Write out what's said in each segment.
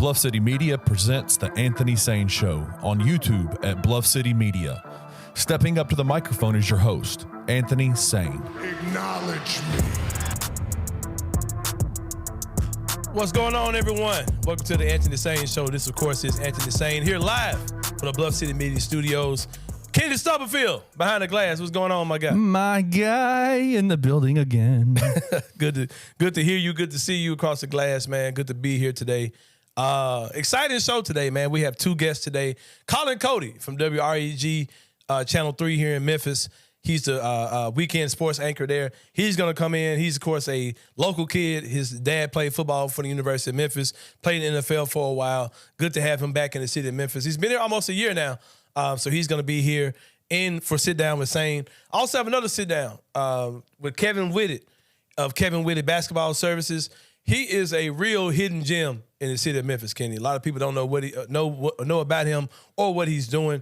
Bluff City Media presents The Anthony Sain Show on YouTube at Bluff City Media. Stepping up to the microphone is your host, Anthony Sain. Acknowledge me. What's going on, everyone? Welcome to The Anthony Sain Show. This, of course, is Anthony Sain here live from the Bluff City Media Studios. Kenny Stubblefield behind the glass. What's going on, my guy? My guy in the building again. Good to hear you. Good to see you across the glass, man. Good to be here today. Exciting show today, man. We have two guests today. Colin Cody from WREG Channel 3 here in Memphis. He's the weekend sports anchor there. He's going to come in. He's, of course, a local kid. His dad played football for the University of Memphis, played in the NFL for a while. Good to have him back in the city of Memphis. He's been here almost a year now, so he's going to be here in for Sit Down with Sain. I also have another sit down with Kevin Whitted of Kevin Whitted Basketball Services. He is a real hidden gem in the city of Memphis, Kenny. A lot of people don't know what he know about him or what he's doing.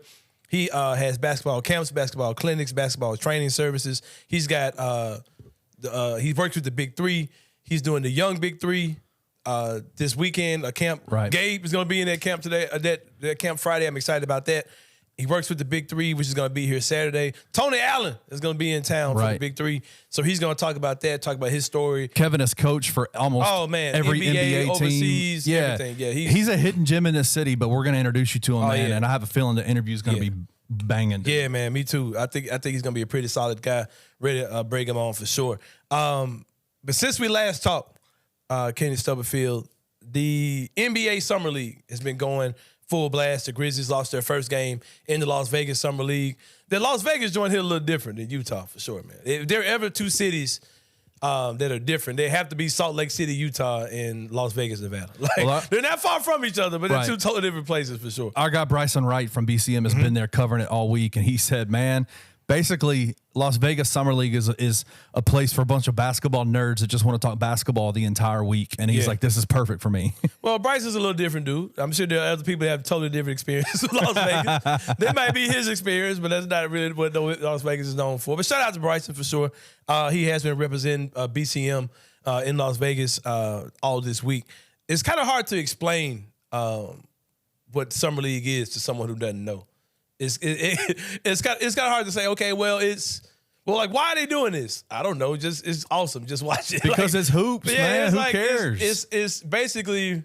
He has basketball camps, basketball clinics, basketball training services. He's got he works with the Big Three. He's doing the Young Big Three this weekend. A camp. Right. Gabe is going to be in that camp today. That camp Friday. I'm excited about that. He works with the Big Three, which is going to be here Saturday. Tony Allen is going to be in town for the Big Three, so he's going to talk about that, talk about his story. Kevin has coached for almost every NBA overseas, team. Everything. Yeah, he's a hidden gem in this city, but we're going to introduce you to him, man. Yeah. And I have a feeling the interview is going to be banging. Yeah, man, me too. I think he's going to be a pretty solid guy. Ready to break him on for sure. But since we last talked, Kenny Stubblefield, the NBA Summer League has been going full blast. The Grizzlies lost their first game in the Las Vegas Summer League. The Las Vegas joint hit a little different than Utah, for sure, man. If there are ever two cities that are different, they have to be Salt Lake City, Utah, and Las Vegas, Nevada. They're not far from each other, but they're two totally different places, for sure. Our guy Bryson Wright from BCM has been there covering it all week, and he said, man, basically, Las Vegas Summer League is a place for a bunch of basketball nerds that just want to talk basketball the entire week. And he's like, this is perfect for me. Well, Bryce is a little different, dude. I'm sure there are other people that have totally different experience with Las Vegas. That might be his experience, but that's not really what Las Vegas is known for. But shout out to Bryson for sure. He has been representing BCM in Las Vegas all this week. It's kind of hard to explain what Summer League is to someone who doesn't know. It's kind of hard to say, okay, well, why are they doing this? I don't know. It's awesome. Just watch it. Because it's hoops, man. Who cares? It's basically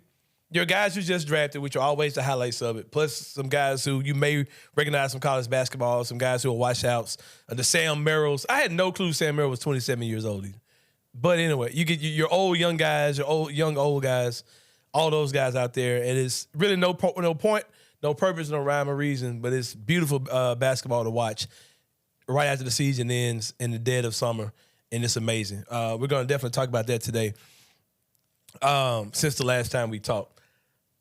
your guys who just drafted, which are always the highlights of it, plus some guys who you may recognize from college basketball, some guys who are washouts, the Sam Merrills. I had no clue Sam Merrill was 27 years old either. But anyway, you get your old young guys, your old guys, all those guys out there, and it's really no point. No purpose, no rhyme or reason, but it's beautiful basketball to watch right after the season ends in the dead of summer, and it's amazing. We're going to definitely talk about that today since the last time we talked.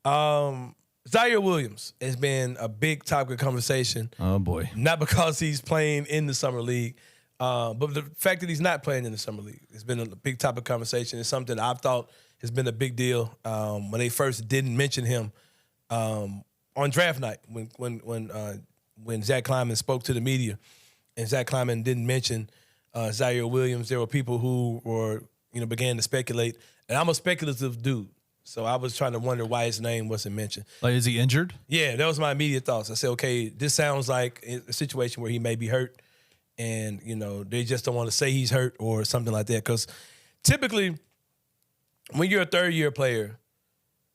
Ziaire Williams has been a big topic of conversation. Oh, boy. Not because he's playing in the Summer League, but the fact that he's not playing in the Summer League. It's been a big topic of conversation. It's something I've thought has been a big deal when they first didn't mention him on draft night, when Zach Kleiman spoke to the media, and Zach Kleiman didn't mention Ziaire Williams, there were people who began to speculate, and I'm a speculative dude, so I was trying to wonder why his name wasn't mentioned. Like, is he injured? Yeah, that was my immediate thoughts. I said, okay, this sounds like a situation where he may be hurt, and they just don't want to say he's hurt or something like that, because typically, when you're a third-year player,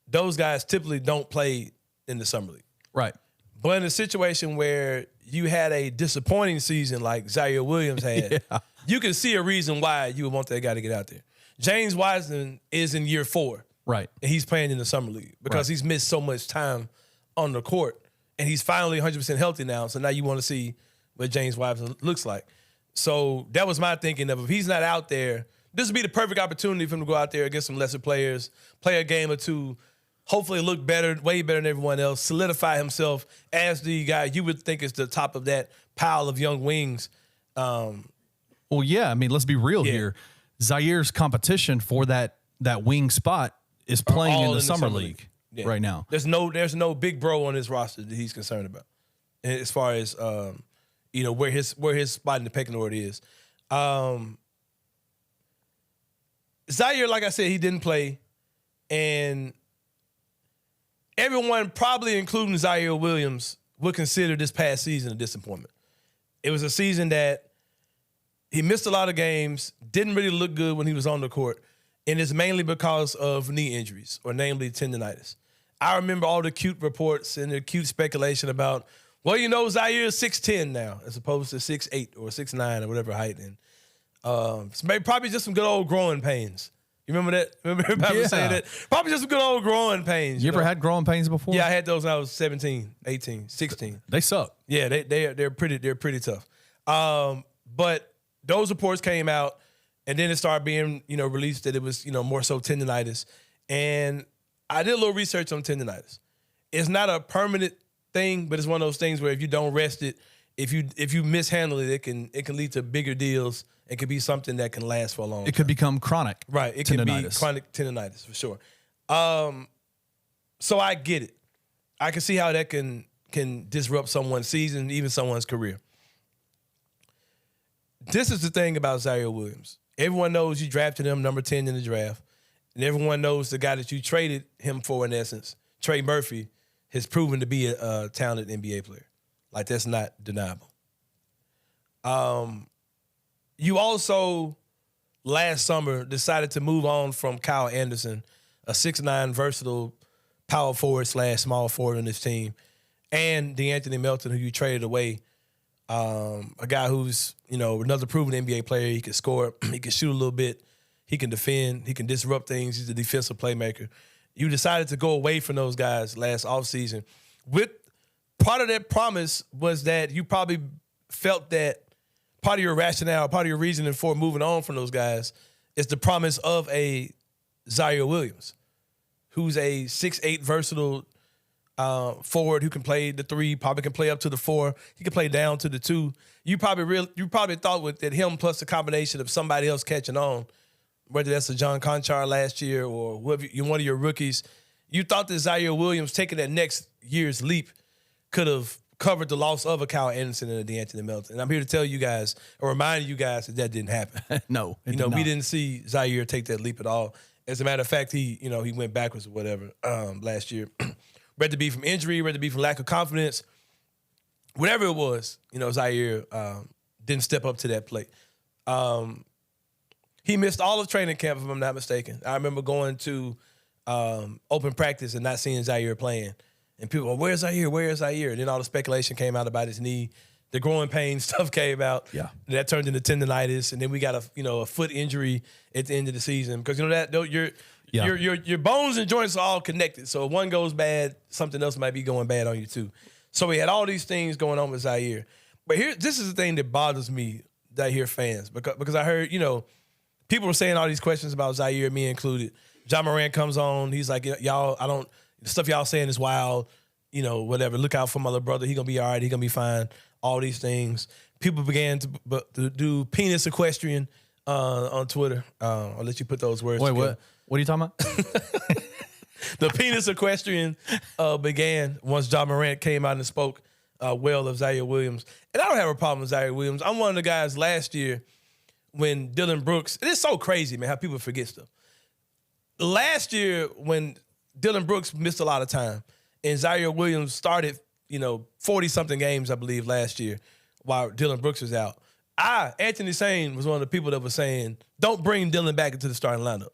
those guys typically don't play in the Summer League. Right. But in a situation where you had a disappointing season like Ziaire Williams had, you can see a reason why you would want that guy to get out there. James Wiseman is in year 4. Right. And he's playing in the Summer League because he's missed so much time on the court. And he's finally 100% healthy now. So now you want to see what James Wiseman looks like. So that was my thinking of if he's not out there, this would be the perfect opportunity for him to go out there against some lesser players, play a game or two, hopefully look better, way better than everyone else, solidify himself as the guy you would think is the top of that pile of young wings. Well, yeah, I mean, let's be real here. Zaire's competition for that wing spot is playing in the Summer League right now. There's no big bro on his roster that he's concerned about, as far as where his spot in the pecking order is. Ziaire, like I said, he didn't play, and everyone, probably including Ziaire Williams, would consider this past season a disappointment. It was a season that he missed a lot of games, didn't really look good when he was on the court, and it's mainly because of knee injuries, or namely tendonitis. I remember all the cute reports and the cute speculation about, well, you know, Ziaire is 6'10" now as opposed to 6'8" or 6'9" or whatever height. And so maybe probably just some good old growing pains. You remember that? Remember everybody saying that? Probably just some good old growing pains. You ever had growing pains before? Yeah, I had those when I was 17, 18, 16. They suck. Yeah, they're pretty tough. But those reports came out, and then it started being, you know, released that it was, you know, more so tendonitis. And I did a little research on tendonitis. It's not a permanent thing, but it's one of those things where if you don't rest it, if you mishandle it, it can lead to bigger deals. It could be something that can last for a long time. It could become chronic. Right. It can be chronic tendonitis for sure. So I get it. I can see how that can disrupt someone's season, even someone's career. This is the thing about Ziaire Williams. Everyone knows you drafted him number 10 in the draft. And everyone knows the guy that you traded him for, in essence, Trey Murphy, has proven to be a talented NBA player. Like, that's not deniable. You also, last summer, decided to move on from Kyle Anderson, a 6'9" versatile power forward / small forward on this team, and DeAnthony Melton, who you traded away, a guy who's, you know, another proven NBA player. He can score, he can shoot a little bit, he can defend, he can disrupt things. He's a defensive playmaker. You decided to go away from those guys last offseason. With part of that promise was that you probably felt that part of your rationale, part of your reasoning for moving on from those guys is the promise of a Ziaire Williams, who's a 6'8" versatile forward who can play the 3, probably can play up to the 4. He can play down to the 2. You probably thought with that him plus the combination of somebody else catching on, whether that's a John Conchar last year or whoever, one of your rookies, you thought that Ziaire Williams taking that next year's leap could have covered the loss of a Kyle Anderson and a DeAnthony Melton. And I'm here to tell you guys, or remind you guys, that didn't happen. No, we didn't see Ziaire take that leap at all. As a matter of fact, he went backwards or whatever last year. Whether it be from injury, whether it be from lack of confidence, whatever it was, Ziaire didn't step up to that plate. He missed all of training camp, if I'm not mistaken. I remember going to open practice and not seeing Ziaire playing. And people go, where's Ziaire? Where's Ziaire? And then all the speculation came out about his knee. The growing pain stuff came out. Yeah. That turned into tendonitis. And then we got a foot injury at the end of the season. Because your bones and joints are all connected. So if one goes bad, something else might be going bad on you too. So we had all these things going on with Ziaire. But this is the thing that bothers me, Ziaire fans, because I heard, people were saying all these questions about Ziaire, me included. John Morant comes on. He's like, y'all, the stuff y'all saying is wild, whatever. Look out for my little brother. He going to be all right. He going to be fine. All these things. People began to do penis equestrian on Twitter. I'll let you put those words together. Wait, what are you talking about? The penis equestrian began once John Morant came out and spoke well of Ziaire Williams. And I don't have a problem with Ziaire Williams. I'm one of the guys last year when Dillon Brooks, and it's so crazy, man, how people forget stuff. Last year when Dillon Brooks missed a lot of time and Ziaire Williams started, 40-something games, I believe, last year while Dillon Brooks was out. Anthony Sain, was one of the people that was saying, don't bring Dillon back into the starting lineup.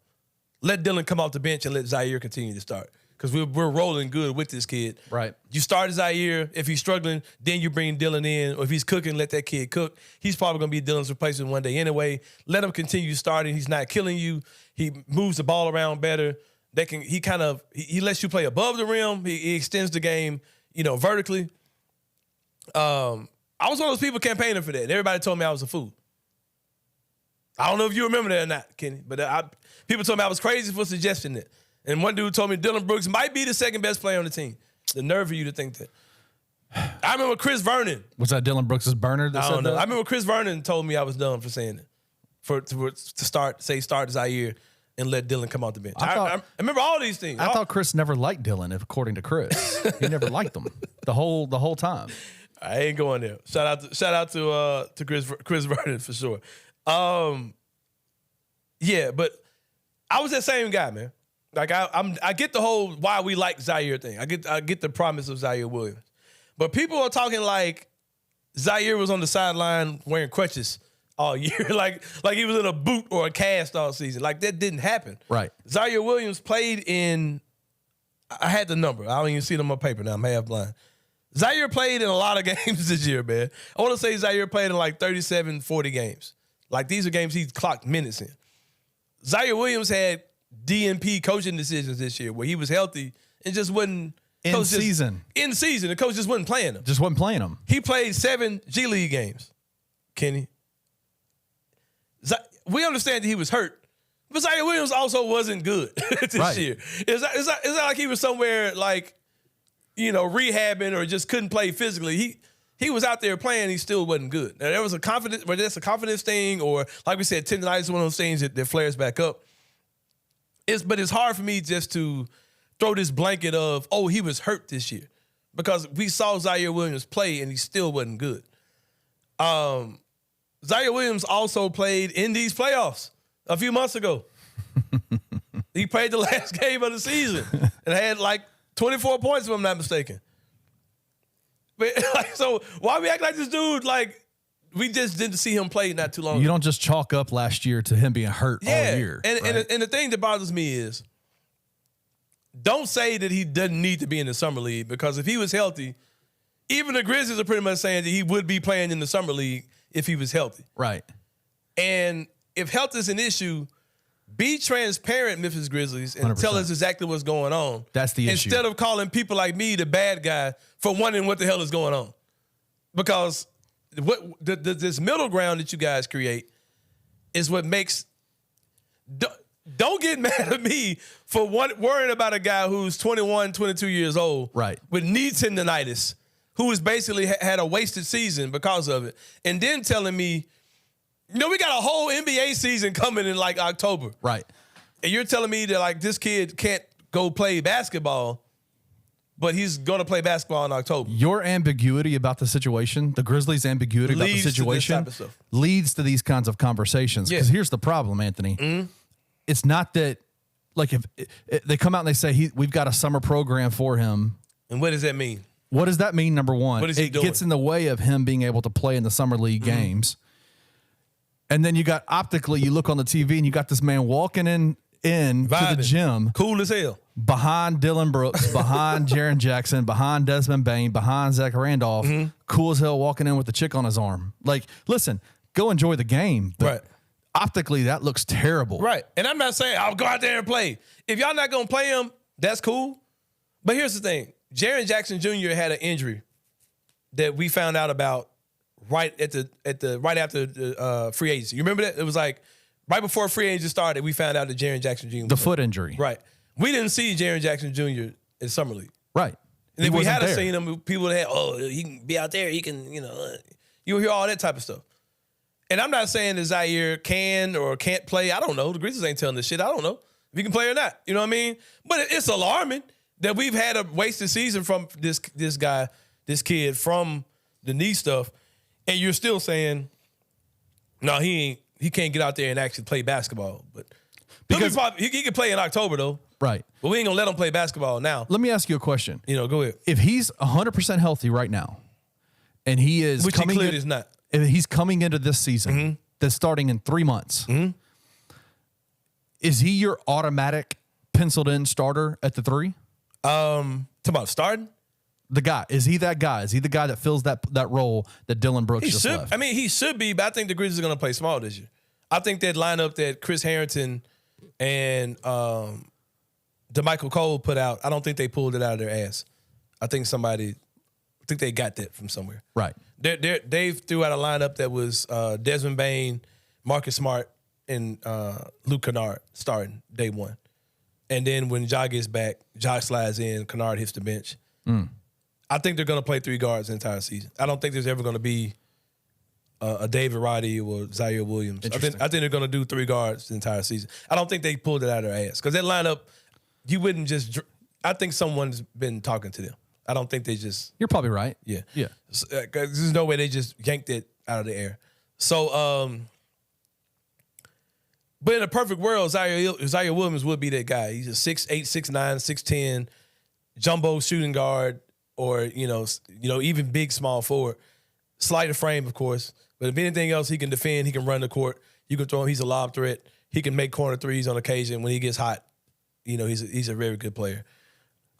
Let Dillon come off the bench and let Ziaire continue to start. Because we're rolling good with this kid. Right. You start Ziaire. If he's struggling, then you bring Dillon in. Or if he's cooking, let that kid cook. He's probably going to be Dillon's replacement one day anyway. Let him continue starting. He's not killing you. He moves the ball around better. He lets you play above the rim. He extends the game, vertically. I was one of those people campaigning for that. And everybody told me I was a fool. I don't know if you remember that or not, Kenny, but people told me I was crazy for suggesting that. And one dude told me Dillon Brooks might be the second best player on the team. The nerve for you to think that. I remember Chris Vernon. Was that Dillon Brooks' burner that I said don't know. that? I remember Chris Vernon told me I was dumb for saying it. To start Ziaire and let Dillon come off the bench. I remember all these things. I thought Chris never liked Dillon, according to Chris. He never liked him the whole time. I ain't going there. Shout out to Chris Vernon for sure. Yeah, but I was that same guy, man. Like I get the whole why we like Ziaire thing. I get the promise of Ziaire Williams. But people are talking like Ziaire was on the sideline wearing crutches all year, like he was in a boot or a cast all season. Like that didn't happen. Right. Ziaire Williams played in. I had the number. I don't even see it on my paper now. I'm half blind. Ziaire played in a lot of games this year, man. I want to say Ziaire played in like 37, 40 games. Like these are games he clocked minutes in. Ziaire Williams had DNP coaching decisions this year where he was healthy and just wasn't in season. The coach just wasn't playing him. Just wasn't playing him. He played 7 G League games. Kenny. We understand that he was hurt, but Ziaire Williams also wasn't good this year. It's not like he was somewhere like, rehabbing or just couldn't play physically. He was out there playing. He still wasn't good. Now, there was a confidence, whether that's a confidence thing or, like we said, tendonitis is one of those things that flares back up. But it's hard for me just to throw this blanket of, oh, he was hurt this year, because we saw Ziaire Williams play and he still wasn't good. Ziaire Williams also played in these playoffs a few months ago. He played the last game of the season and had like 24 points, if I'm not mistaken. But so why we act like this dude, like we just didn't see him play not too long ago? You don't just chalk up last year to him being hurt all year. And the thing that bothers me is, don't say that he doesn't need to be in the summer league, because if he was healthy, even the Grizzlies are pretty much saying that he would be playing in the summer league if he was healthy. Right. And if health is an issue, be transparent, Memphis Grizzlies, and 100%. tell us exactly what's going on. That's the issue. Instead of calling people like me the bad guy for wondering what the hell is going on. Because this middle ground that you guys create is what makes... Don't get mad at me for worrying about a guy who's 21, 22 years old, right, with knee tendonitis, who has basically had a wasted season because of it, and then telling me, we got a whole NBA season coming in like October. Right. And you're telling me that like this kid can't go play basketball, but he's going to play basketball in October. Your ambiguity about the situation, the Grizzlies' ambiguity about the situation, leads to these kinds of conversations. Because here's the problem, Anthony. Mm-hmm. It's not that, like, if they come out and they say we've got a summer program for him. And what does that mean? What does that mean, number one? What is he doing? Gets in the way of him being able to play in the summer league games. And then you got optically, you look on the TV and you got this man walking in to the gym. Cool as hell. Behind Dylan Brooks, behind Jaren Jackson, behind Desmond Bane, behind Zach Randolph. Mm-hmm. Cool as hell walking in with the chick on his arm. Like, listen, go enjoy the game. But right. Optically, that looks terrible. Right. And I'm not saying I'll go out there and play. If y'all not going to play him, that's cool. But here's the thing. Jaren Jackson Jr. had an injury that we found out about right after the free agency. You remember that? It was like right before free agency started, we found out that Jaren Jackson Jr. The foot injury. Right. We didn't see Jaren Jackson Jr. in Summer League. Right. And if we had seen him, people would have, he can be out there. He can, you'll hear all that type of stuff. And I'm not saying that Ziaire can or can't play. I don't know. The Grizzlies ain't telling this shit. I don't know if he can play or not. You know what I mean? But it's alarming that we've had a wasted season from this kid from the knee stuff, and you're still saying, no, he can't get out there and actually play basketball. But because he can play in October though, right? But we ain't gonna let him play basketball now. Let me ask you a question. Go ahead. If he's 100% healthy right now, and he is which he clearly is not. If he's coming into this season that's starting in 3 months, is he your automatic penciled in starter at the 3? Talk about starting? The guy. Is he that guy? Is he the guy that fills that role that Dylan Brooks just left? I mean, he should be, but I think the Grizzlies are going to play small this year. I think that lineup that Chris Harrington and DeMichael Cole put out, I don't think they pulled it out of their ass. I think they got that from somewhere. Right. They threw out a lineup that was Desmond Bane, Marcus Smart, and Luke Kennard starting day one. And then when Ja gets back, Ja slides in, Kennard hits the bench. I think they're going to play 3 guards the entire season. I don't think there's ever going to be a David Roddy or Ziaire Williams. I think they're going to do 3 guards the entire season. I don't think they pulled it out of their ass. Because that lineup, you wouldn't just – I think someone's been talking to them. I don't think they just... You're probably right. Yeah. There's no way they just yanked it out of the air. So, But in a perfect world, Ziaire Williams would be that guy. He's a 6'8", 6'9", 6'10", jumbo shooting guard, or even big small forward. Slighter frame, of course. But if anything else, he can defend. He can run the court. You can throw him. He's a lob threat. He can make corner threes on occasion when he gets hot. He's a very good player.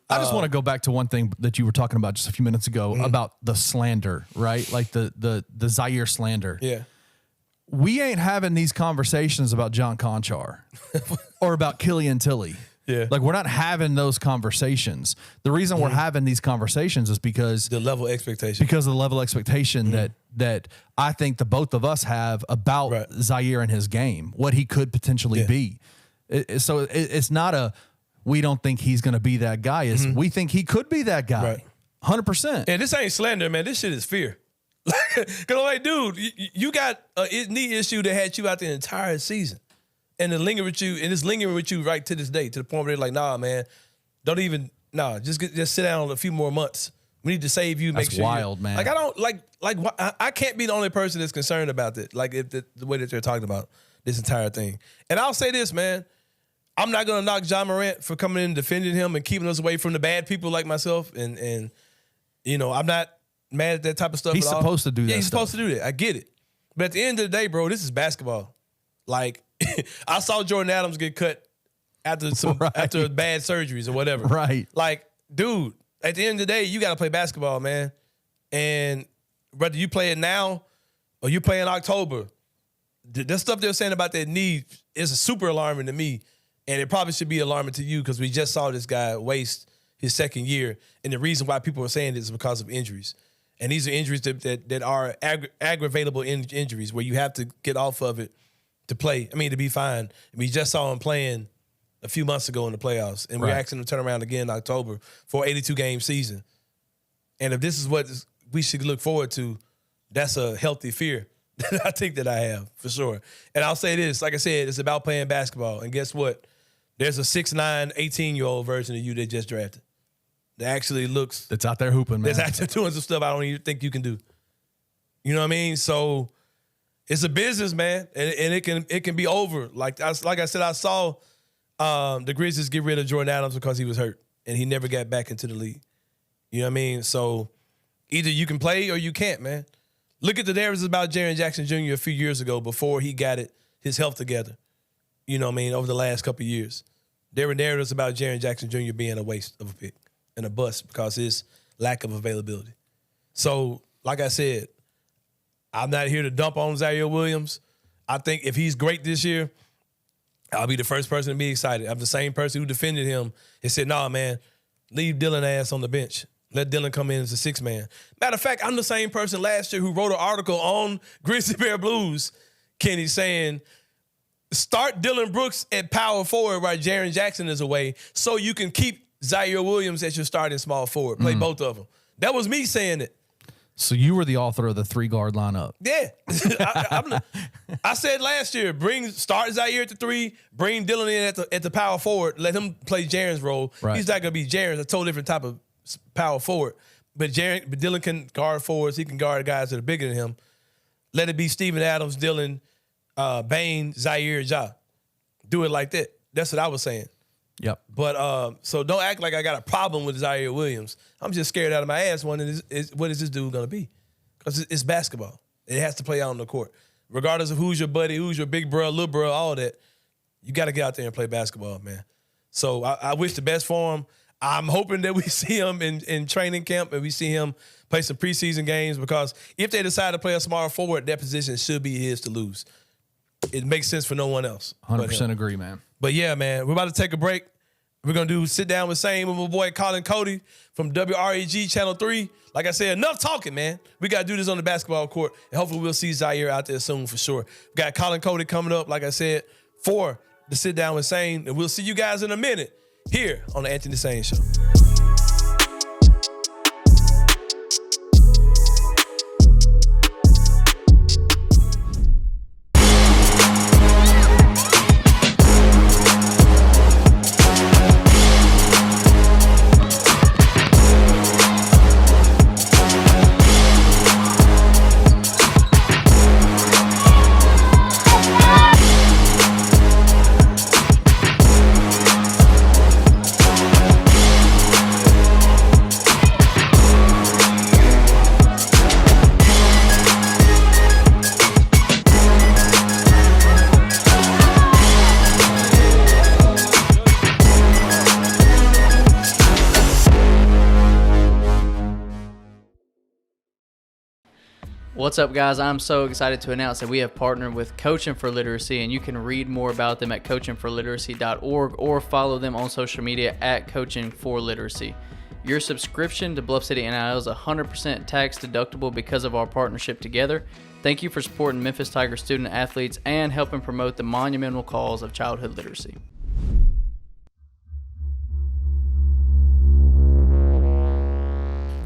I just want to go back to one thing that you were talking about just a few minutes ago about the slander, right? Like the Ziaire slander. Yeah. We ain't having these conversations about John Conchar or about Killian Tilly. Yeah. Like, we're not having those conversations. The reason we're having these conversations is because the level of expectation. Because of the level of expectation that I think the both of us have about Ziaire and his game, what he could potentially be. So it's not we don't think he's going to be that guy. We think he could be that guy. 100%. And this ain't slander, man. This shit is fear. Because, dude, you got a knee issue that had you out the entire season. And it's lingering with you right to this day, to the point where they're like, nah, man, just sit down a few more months. We need to save you. That's wild, man. Like, I can't be the only person that's concerned about it. Like, the way that they're talking about this entire thing. And I'll say this, man. I'm not going to knock John Morant for coming in and defending him and keeping us away from the bad people like myself. And I'm not mad at that type of stuff. He's supposed to do that. Yeah, he's supposed to do that. I get it. But at the end of the day, bro, this is basketball. Like, I saw Jordan Adams get cut after bad surgeries or whatever. Right. Like, dude, at the end of the day, you got to play basketball, man. And whether you play it now or you play in October, the stuff they're saying about that knee is super alarming to me. And it probably should be alarming to you because we just saw this guy waste his second year. And the reason why people are saying this is because of injuries. And these are injuries that are aggravatable injuries where you have to get off of it to play. I mean, to be fine. We just saw him playing a few months ago in the playoffs. And we're asking him to turn around again in October for an 82-game season. And if this is what we should look forward to, that's a healthy fear that I think that I have, for sure. And I'll say this, like I said, it's about playing basketball. And guess what? There's a 6'9", 18-year-old version of you they just drafted that actually looks... That's out there hooping, man. That's out there doing some stuff I don't even think you can do. You know what I mean? So it's a business, man, and it can be over. Like I said, I saw the Grizzlies get rid of Jordan Adams because he was hurt, and he never got back into the league. You know what I mean? So either you can play or you can't, man. Look at the narratives about Jaren Jackson Jr. a few years ago before he got his health together. You know what I mean? Over the last couple of years. There were narratives about Jaren Jackson Jr. being a waste of a pick and a bust because of his lack of availability. So, like I said, I'm not here to dump on Ziaire Williams. I think if he's great this year, I'll be the first person to be excited. I'm the same person who defended him and said, nah, man, leave Dylan ass on the bench. Let Dylan come in as a six-man. Matter of fact, I'm the same person last year who wrote an article on Grizzly Bear Blues, Kenny, saying, start Dylan Brooks at power forward while Jaren Jackson is away so you can keep Ziaire Williams as your starting small forward. Play both of them. That was me saying it. So you were the author of the 3-guard lineup. Yeah. I said last year, start Ziaire at the 3, bring Dylan in at the power forward, let him play Jaren's role. Right. He's not going to be Jaren's, a totally different type of power forward. But Dylan can guard forwards. He can guard guys that are bigger than him. Let it be Steven Adams, Dylan, Bane, Ziaire, Ja. Do it like that. That's what I was saying. Yep. But so don't act like I got a problem with Ziaire Williams. I'm just scared out of my ass wondering what is this dude going to be? Because it's basketball. It has to play out on the court. Regardless of who's your buddy, who's your big bro, little bro, all that, you got to get out there and play basketball, man. So I wish the best for him. I'm hoping that we see him in training camp and we see him play some preseason games because if they decide to play a small forward, that position should be his to lose. It makes sense for no one else. 100% agree, man. But yeah, man, we're about to take a break. We're going to sit down with Sain with my boy Colin Cody from WREG Channel 3. Like I said, enough talking, man. We got to do this on the basketball court, and hopefully we'll see Ziaire out there soon for sure. We got Colin Cody coming up, like I said, for the sit down with Sain, and we'll see you guys in a minute here on the Anthony Sain Show. What's up, guys? I'm so excited to announce that we have partnered with Coaching for Literacy, and you can read more about them at coachingforliteracy.org or follow them on social media at Coaching for Literacy. Your subscription to Bluff City NIL is 100% tax deductible because of our partnership together. Thank you for supporting Memphis Tiger student athletes and helping promote the monumental cause of childhood literacy.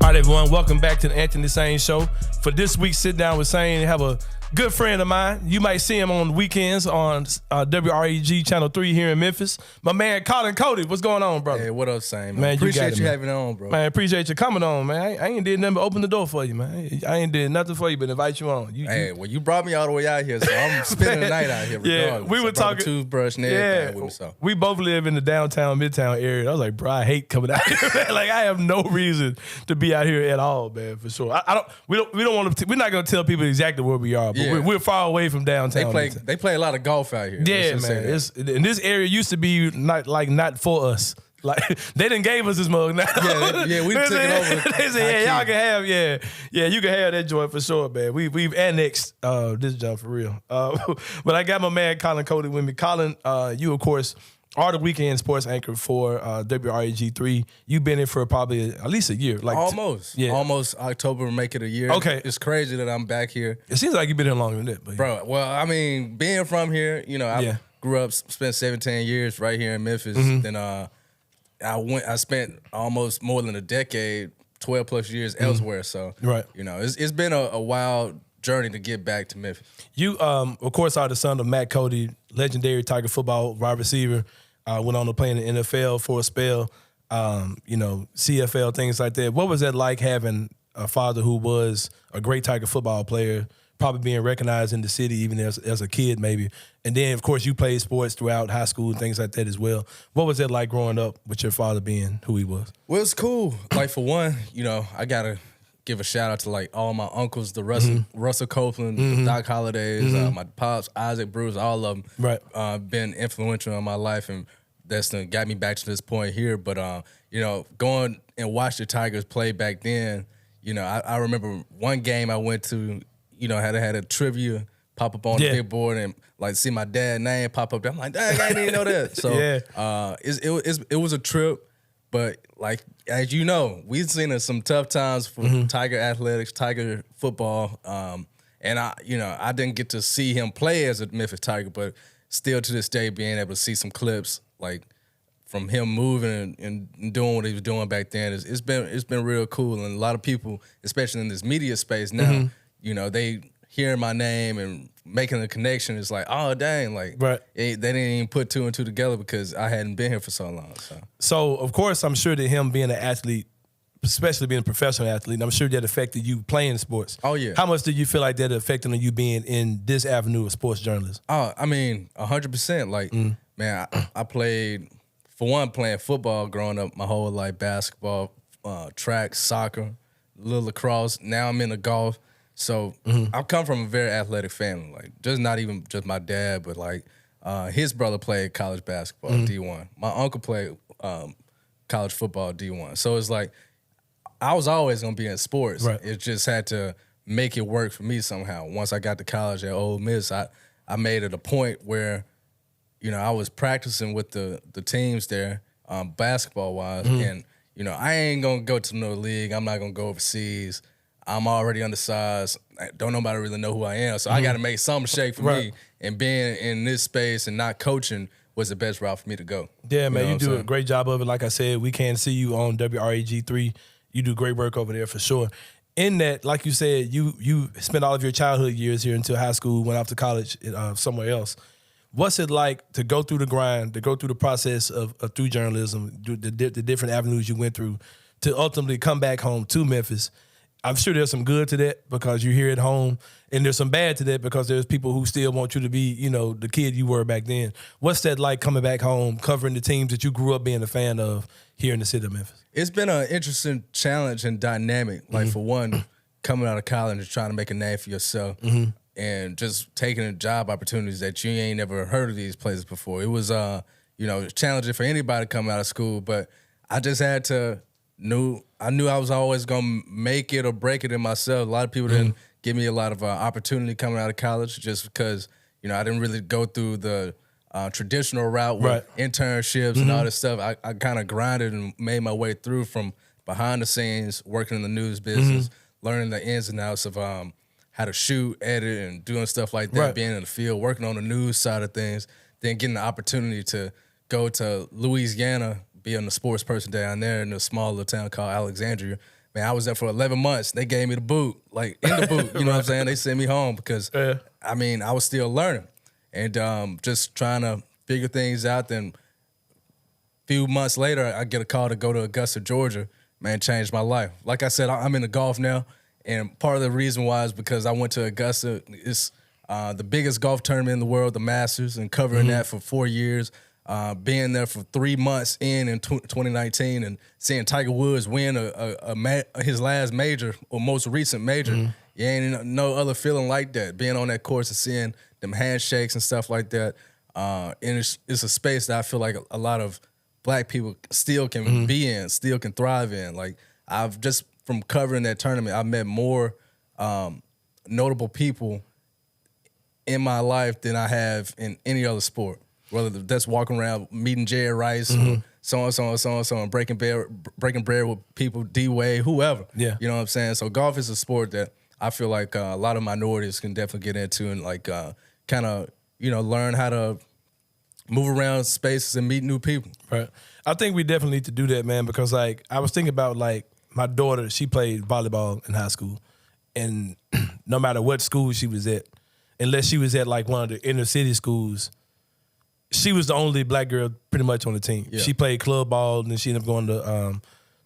All right, everyone, welcome back to the Anthony Sain Show. For this week's Sit Down with Sain, I have a good friend of mine. You might see him on the weekends on WREG Channel 3 here in Memphis. My man, Colin Cody. What's going on, brother? Hey, what up, Sain? Man, appreciate you man. having on, bro. Man, appreciate you coming on, man. I ain't did nothing but open the door for you, man. I ain't did nothing for you but invite you on. Well, you brought me all the way out here, so I'm spending the night out here regardless. Yeah, we were talking. Toothbrush and everything with me, so. We both live in the downtown, midtown area. I was like, bro, I hate coming out here, man. Like, I have no reason to be out here at all, man, for sure. We don't want to. We're not gonna tell people exactly where we are, but we're far away from downtown. They play a lot of golf out here. Yeah, man. And this area used to be not for us. Like, they didn't gave us this mug now. Yeah, we took it over. They said, y'all can have, you can have that joint for sure, man. We've annexed this joint for real. But I got my man Colin Cody with me. Colin, you of course are the weekend sports anchor for WREG 3. You've been in for probably at least a year. Like almost October, make it a year. Okay. It's crazy that I'm back here. It seems like you've been here longer than that. But bro, well, I mean, being from here, I grew up, spent 17 years right here in Memphis. Then I spent almost more than a decade, 12 plus years elsewhere. So, it's been a wild journey to get back to Memphis. You, of course, are the son of Matt Cody, legendary Tiger football wide receiver. Went on to play in the NFL for a spell, CFL, things like that. What was that like having a father who was a great Tiger football player, probably being recognized in the city even as a kid maybe? And then, of course, you played sports throughout high school and things like that as well. What was it like growing up with your father being who he was? Well, it's cool. Like, for one, I got to give a shout out to like all my uncles, the Russell Copeland, the Doc Hollidays, my pops, Isaac Bruce, all of them. Right. Been influential in my life, and that's got me back to this point here. But going and watch the Tigers play back then, I remember one game I went to, had a trivia pop up on the big board and like see my dad's name pop up there. I'm like, dang, I didn't even know that. So it was a trip. But like, as you know, we've seen some tough times for Tiger athletics, Tiger football. And I didn't get to see him play as a Memphis Tiger, but still to this day, being able to see some clips like from him moving and doing what he was doing back then, it's been real cool. And a lot of people, especially in this media space now, they hearing my name and making a connection is like, oh, dang, like they didn't even put two and two together because I hadn't been here for so long. So of course, I'm sure that him being an athlete, especially being a professional athlete, I'm sure that affected you playing sports. Oh, yeah. How much did you feel like that affected you being in this avenue of sports journalism? Oh, I mean, 100%. Like, man, I played, for one, playing football growing up my whole life, basketball, track, soccer, a little lacrosse. Now I'm into golf. So I've come from a very athletic family, like just not even just my dad, but like his brother played college basketball, D1. My uncle played college football, D1. So it's like I was always gonna be in sports. Right. It just had to make it work for me somehow. Once I got to college at Ole Miss, I made it a point where, I was practicing with the teams there, basketball wise, and I ain't gonna go to no league. I'm not gonna go overseas. I'm already undersized. Don't nobody really know who I am. So I got to make some shape for me. And being in this space and not coaching was the best route for me to go. Yeah, man, you do a great job of it. Like I said, we can see you on WREG 3. You do great work over there for sure. In that, like you said, you spent all of your childhood years here until high school, went off to college somewhere else. What's it like to go through the grind, to go through the process of through journalism, the different avenues you went through, to ultimately come back home to Memphis? I'm sure there's some good to that because you're here at home, and there's some bad to that because there's people who still want you to be, the kid you were back then. What's that like coming back home, covering the teams that you grew up being a fan of here in the city of Memphis? It's been an interesting challenge and dynamic. Like, for one, coming out of college and trying to make a name for yourself and just taking job opportunities that you ain't never heard of these places before. It was, challenging for anybody coming out of school, but I just had to I knew I was always gonna make it or break it in myself. A lot of people didn't give me a lot of opportunity coming out of college just because, I didn't really go through the traditional route with internships and all this stuff. I kind of grinded and made my way through from behind the scenes, working in the news business, learning the ins and outs of how to shoot, edit, and doing stuff like that, being in the field, working on the news side of things, then getting the opportunity to go to Louisiana, being a sports person down there in a small little town called Alexandria. Man, I was there for 11 months. They gave me the boot, like in the boot. You know what I'm saying? They sent me home because, I was still learning and just trying to figure things out. Then a few months later, I get a call to go to Augusta, Georgia. Man, changed my life. Like I said, I'm into golf now. And part of the reason why is because I went to Augusta. It's the biggest golf tournament in the world, the Masters, and covering that for 4 years. Being there for 3 months in 2019 and seeing Tiger Woods win his last major or most recent major, ain't no other feeling like that. Being on that course and seeing them handshakes and stuff like that, and it's a space that I feel like a lot of black people still can be in, still can thrive in. Like I've just from covering that tournament, I've met more notable people in my life than I have in any other sport. Whether that's walking around meeting Jerry Rice, or so and breaking bread with people, D-Wade, whoever. Yeah. You know what I'm saying? So golf is a sport that I feel like a lot of minorities can definitely get into and like kind of, learn how to move around spaces and meet new people. Right. I think we definitely need to do that, man, because like I was thinking about like my daughter, she played volleyball in high school. And no matter what school she was at, unless she was at like one of the inner city schools, she was the only black girl pretty much on the team. Yeah. She played club ball, and then she ended up going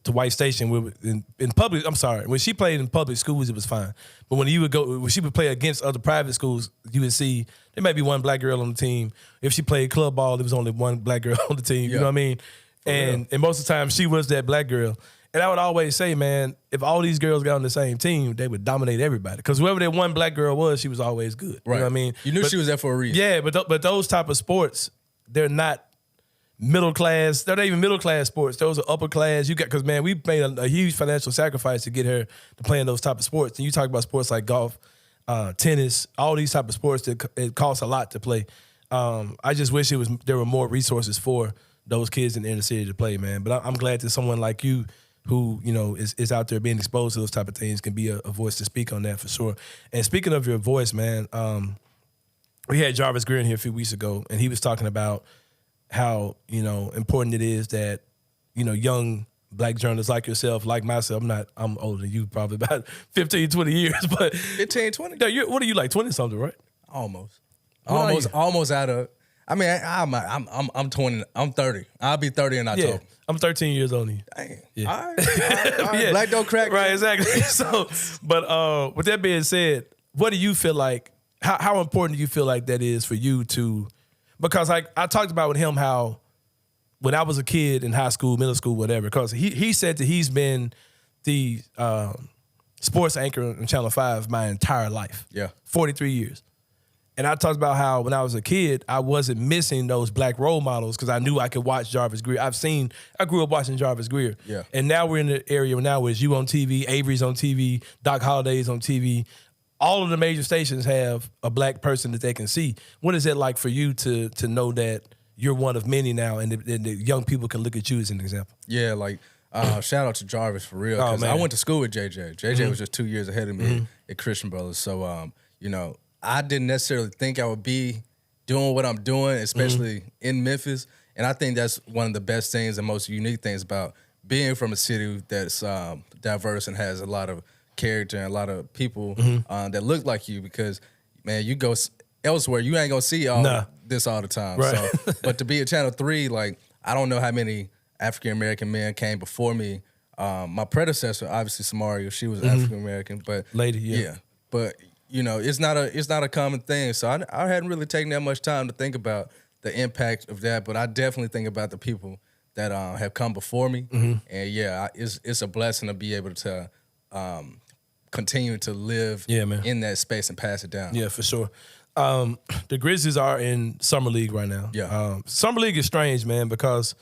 to White Station in public. I'm sorry, when she played in public schools, it was fine. But when she would play against other private schools, you would see there might be one black girl on the team. If she played club ball, there was only one black girl on the team. You know what I mean? And most of the time, she was that black girl. And I would always say, man, if all these girls got on the same team, they would dominate everybody. Because whoever that one black girl was, she was always good. Right. You know what I mean? You knew she was there for a reason. Yeah, but those type of sports, they're not middle class. They're not even middle class sports. Those are upper class. Because man, we made a huge financial sacrifice to get her to play in those type of sports. And you talk about sports like golf, tennis, all these type of sports that it costs a lot to play. I just wish there were more resources for those kids in the inner city to play, man. But I'm glad that someone like you, who is out there being exposed to those type of things, can be a voice to speak on that for sure. And speaking of your voice, man, we had Jarvis Greer in here a few weeks ago, and he was talking about how important it is that young black journalists like yourself, like myself. I'm older than you, probably about 15, 20 years, but 15, 20. No, what are you like 20 something, right? Almost out of. I mean, I'm 20. I'm 30. I'll be 30 in October. Yeah. I'm 13 years older than you. Dang. Yeah. All right. Yeah. Black don't crack. Right, exactly. So, but with that being said, what do you feel like, how important do you feel like that is for you to, because I talked about with him how when I was a kid in high school, middle school, whatever, because he said that he's been the sports anchor on Channel 5 my entire life. Yeah. 43 years. And I talked about how when I was a kid, I wasn't missing those black role models because I knew I could watch Jarvis Greer. I grew up watching Jarvis Greer. Yeah. And now we're in the area now where it's you on TV, Avery's on TV, Doc Holliday's on TV. All of the major stations have a black person that they can see. What is it like for you to know that you're one of many now and the young people can look at you as an example? Yeah, like shout out to Jarvis for real. Because I went to school with JJ. JJ was just 2 years ahead of me at Christian Brothers. So, I didn't necessarily think I would be doing what I'm doing, especially in Memphis. And I think that's one of the best things and most unique things about being from a city that's diverse and has a lot of character and a lot of people that look like you. Because, man, you go elsewhere, you ain't going to see this all the time. Right. So, but to be at Channel 3, like, I don't know how many African-American men came before me. My predecessor, obviously, Samaria, she was African-American. But lady, yeah. But it's not a common thing. So I hadn't really taken that much time to think about the impact of that. But I definitely think about the people that have come before me. And it's a blessing to be able to continue to live in that space and pass it down. Yeah, for sure. The Grizzlies are in Summer League right now. Yeah. Summer League is strange, man, because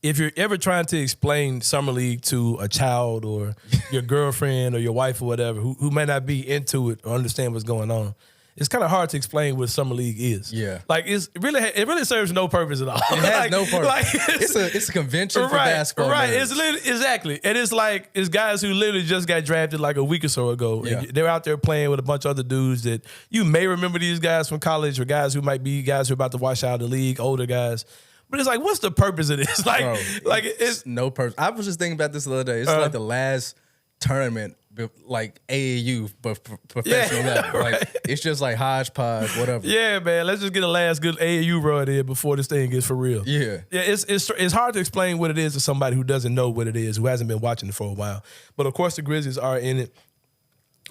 if you're ever trying to explain summer league to a child or your girlfriend or your wife or whatever who may not be into it or understand what's going on, it's kind of hard to explain what summer league is. Yeah, like it really serves no purpose at all. It has no purpose. Like, it's a convention for basketball. Right, nerds. Exactly, and it's guys who literally just got drafted like a week or so ago. Yeah. And they're out there playing with a bunch of other dudes that you may remember these guys from college or guys who might be guys who are about to wash out of the league, older guys. But it's like, what's the purpose of this? Like, Bro, like it's no purpose. I was just thinking about this the other day. It's like the last tournament, like AAU, but professional level. Right. Like it's just like hodgepodge, whatever. Yeah, man. Let's just get a last good AAU run in before this thing gets for real. Yeah. Yeah, it's hard to explain what it is to somebody who doesn't know what it is, who hasn't been watching it for a while. But of course, the Grizzlies are in it.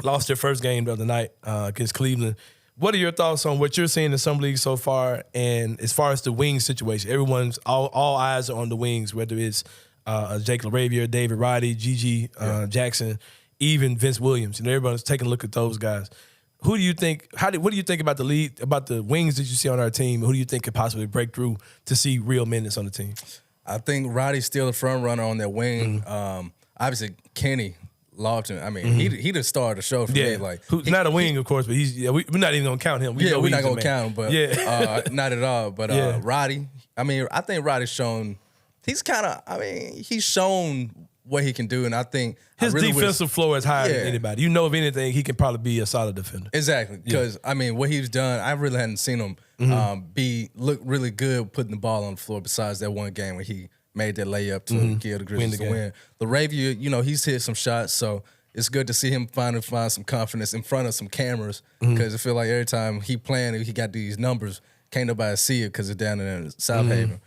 Lost their first game the other night against Cleveland. What are your thoughts on what you're seeing in Summer League so far? And as far as the wings situation, all eyes are on the wings, whether it's Jake LaRavia, David Roddy, Gigi Jackson, even Vince Williams. And everybody's taking a look at those guys. Who do you think? What do you think about the league, about the wings that you see on our team? Who do you think could possibly break through to see real minutes on the team? I think Roddy's still the front runner on that wing. Obviously, Kenny Lofton. I mean, he the star of the show for me. Like, who's not a wing, of course, but we're not even gonna count him. We're not gonna count him, but not at all. But Roddy, I mean, I think Roddy's shown. He's shown what he can do, and I think his defensive floor is higher than anybody. You know, if anything, he can probably be a solid defender. Exactly, because I mean, what he's done, I really hadn't seen him look really good putting the ball on the floor. Besides that one game where he made that layup to give the Grizzlies the win. LaRavia, he's hit some shots, so it's good to see him finally find some confidence in front of some cameras, because I feel like every time he playing, he got these numbers, can't nobody see it because it's down in South Haven.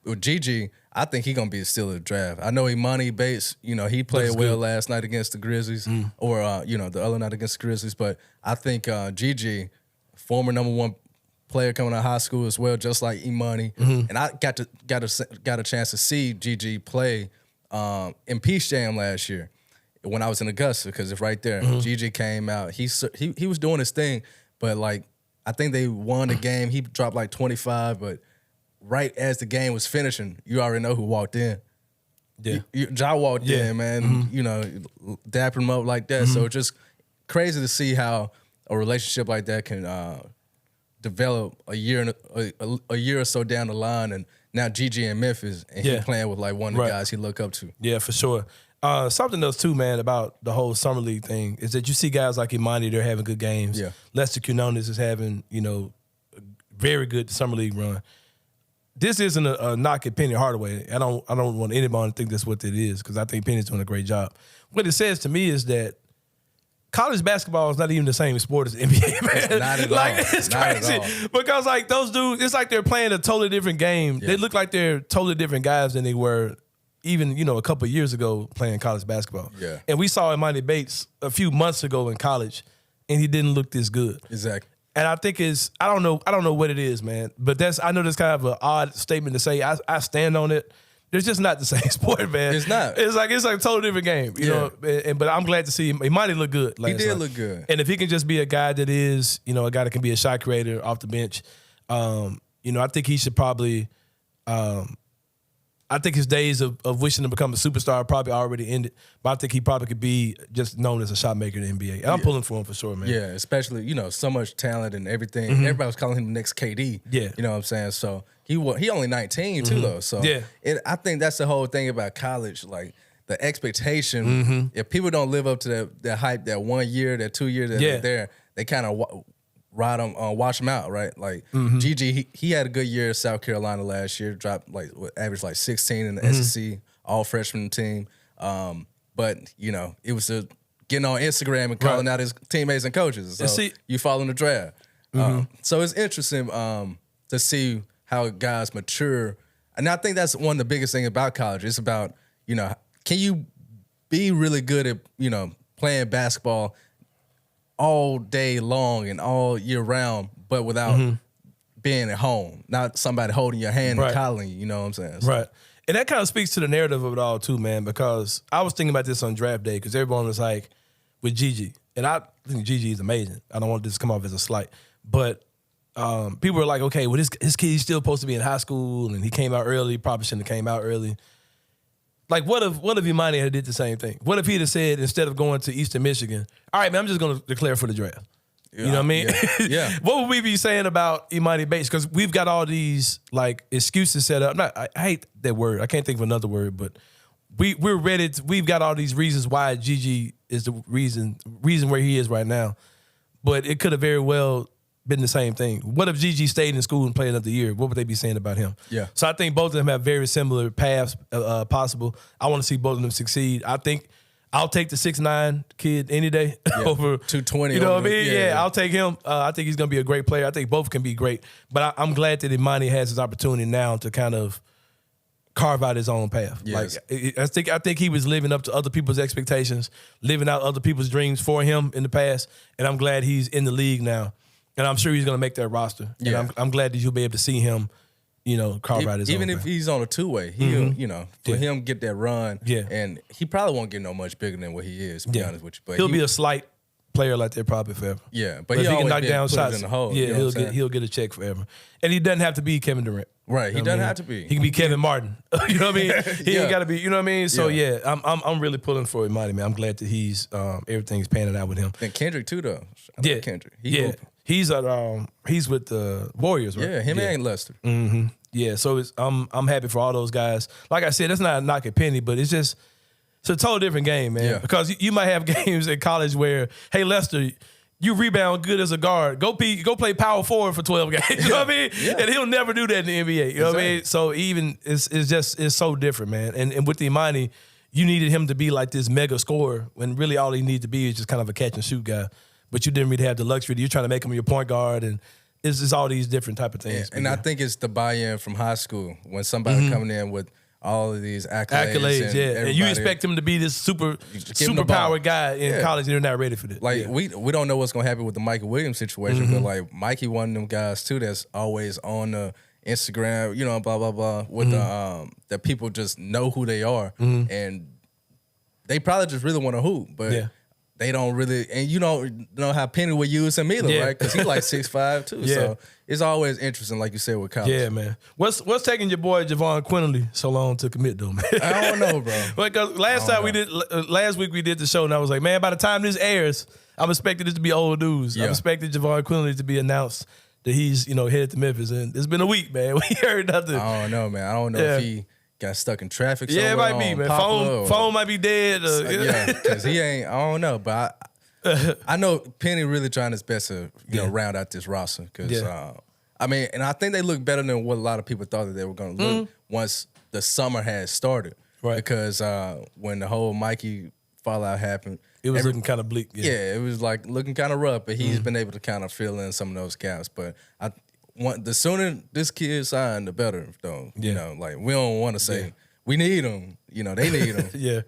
With Gigi, I think he's going to be still in the draft. I know Imani Bates, he played well last night against the Grizzlies, or, the other night against the Grizzlies, but I think Gigi, former #1 player coming out of high school as well, just like Imani. And I got a chance to see Gigi play in Peace Jam last year when I was in Augusta, because it's right there. Gigi came out. He was doing his thing, but like I think they won the game. He dropped like 25, but right as the game was finishing, you already know who walked in. Yeah, Ja walked in, man. Dapping him up like that. So it's just crazy to see how a relationship like that can develop a year or so down the line, and now Gigi in Memphis, and he playing with like one of the guys he look up to. Yeah, for sure. Something else too, man, about the whole summer league thing is that you see guys like Imani, they're having good games. Yeah. Lester Quinones is having a very good summer league run. This isn't a knock at Penny Hardaway. I don't want anybody to think that's what it is, because I think Penny's doing a great job. What it says to me is that college basketball is not even the same sport as the NBA, man. It's not at all. It's crazy. Because like those dudes, it's like they're playing a totally different game. Yeah. They look like they're totally different guys than they were even, a couple of years ago playing college basketball. Yeah. And we saw Imani Bates a few months ago in college, and he didn't look this good. Exactly. And I think I don't know what it is, man. But I know that's kind of an odd statement to say. I stand on it. It's just not the same sport, man. It's not. It's like a totally different game, you know. But I'm glad to see him. He might look good. He did look good. And if he can just be a guy that is, a guy that can be a shot creator off the bench, I think he should probably. I think his days of wishing to become a superstar probably already ended. But I think he probably could be just known as a shot maker in the NBA. And I'm pulling for him for sure, man. Yeah, especially, so much talent and everything. Everybody was calling him the next KD. Yeah. You know what I'm saying? So he only 19 too, though. So I think that's the whole thing about college, like the expectation. If people don't live up to that hype, that 1 year, that 2 years that they're there, they kind of ride them, watch them out, right? Like Gigi, he had a good year at South Carolina last year, dropped averaged like 16 in the SEC, all freshman team. But it was getting on Instagram and calling out his teammates and coaches. So you following the draft. So it's interesting to see how guys mature, and I think that's one of the biggest things about college. It's about can you be really good at playing basketball all day long and all year round, but without being at home, not somebody holding your hand and calling you, you know what I'm saying? So, right. And that kind of speaks to the narrative of it all too, man, because I was thinking about this on draft day, because everyone was like, with Gigi, and I think Gigi is amazing. I don't want this to come off as a slight, but people were like, okay, well, this kid's still supposed to be in high school, and he came out early. Probably shouldn't have came out early. Like, what if Imani had did the same thing? What if he'd have said, instead of going to Eastern Michigan, all right, man, I'm just going to declare for the draft? You know what I mean? Yeah. What would we be saying about Imani Bates? Because we've got all these, like, excuses set up. I hate that word. I can't think of another word, but we're ready. We've got all these reasons why Gigi is the reason where he is right now. But it could have very well been the same thing. What if Gigi stayed in school and played another year? What would they be saying about him? Yeah. So I think both of them have very similar paths possible. I want to see both of them succeed. I think I'll take the 6'9" kid any day over 220. You know what I mean? Yeah, I'll take him. I think he's going to be a great player. I think both can be great. But I'm glad that Imani has his opportunity now to kind of carve out his own path. Yes. Like I think he was living up to other people's expectations, living out other people's dreams for him in the past. And I'm glad he's in the league now. And I'm sure he's going to make that roster. Yeah. And I'm glad that you'll be able to see him, carve out his own even if path. he's on a two-way, he'll, for him get that run. Yeah. And he probably won't get no much bigger than what he is, to be honest with you. But He'll be a slight player like that probably forever. Yeah, But he if he can always knock been down put it shots, in the hole, yeah, you know what I'm saying? he'll get a check forever. And he doesn't have to be Kevin Durant. Right, he doesn't have to be. He can be Kevin Martin. You know what I mean? He Yeah. ain't got to be. You know what I mean? So yeah, I'm really pulling for Imani, man. I'm glad that he's everything's panning out with him. And Kendrick too, though. Yeah, Kendrick. He's with the Warriors, right? Yeah, him and Lester. Yeah, so I'm happy for all those guys. Like I said, that's not a knock at Penny, but it's a total different game, man. Yeah. Because you might have games in college where, hey, Lester, you rebound good as a guard. Go play power forward for 12 games. You know what I mean? Yeah. And he'll never do that in the NBA. You know what I mean? So even it's so different, man. And with the Imani, you needed him to be like this mega scorer when really all he needed to be is just kind of a catch and shoot guy. But you didn't really have the luxury. You're trying to make him your point guard, and it's just all these different type of things. And I think it's the buy-in from high school when somebody coming in with all of these accolades. And you expect him to be this super powered guy in college, and you're not ready for that. Like we don't know what's gonna happen with the Mikey Williams situation, but like Mikey, one of them guys too, that's always on the Instagram, blah blah blah, with the that people just know who they are, and they probably just really want to hoop, but. They don't really, and you don't know how Penny would use him either, right? Because he's like 6'5" too. Yeah. So it's always interesting, like you said, with college. Yeah, man. What's taking your boy Jahvon Quinerly so long to commit, though, man? I don't know, bro. Because last week we did the show, and I was like, man, by the time this airs, I'm expecting this to be old news. I'm expecting Jahvon Quinerly to be announced that he's headed to Memphis, and it's been a week, man. We heard nothing. I don't know, man. I don't know if he got stuck in traffic somewhere. Yeah, it might be, man. Phone might be dead. Because he ain't, I don't know. But I know Penny really trying his best to, round out this roster. Because, and I think they look better than what a lot of people thought that they were going to look once the summer had started. Right. Because when the whole Mikey fallout happened, it was looking kind of bleak. Yeah, it was like looking kind of rough. But he's been able to kind of fill in some of those gaps. But the sooner this kid signed, the better, though. Yeah. We don't want to say we need him. They need him.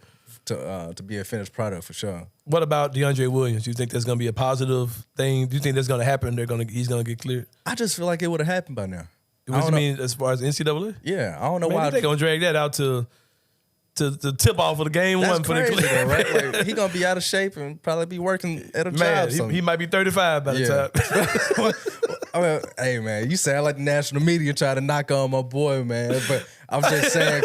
To be a finished product for sure. What about DeAndre Williams? Do you think that's going to be a positive thing? Do you think that's going to happen? He's going to get cleared? I just feel like it would have happened by now. What do you mean as far as NCAA? Yeah, I don't know why they're going to drag that out to tip off of the game one for the though, right? Like, he gonna be out of shape and probably be working at a job. He might be 35 by the time. Hey man, you sound like the national media trying to knock on my boy, man. But I'm just saying,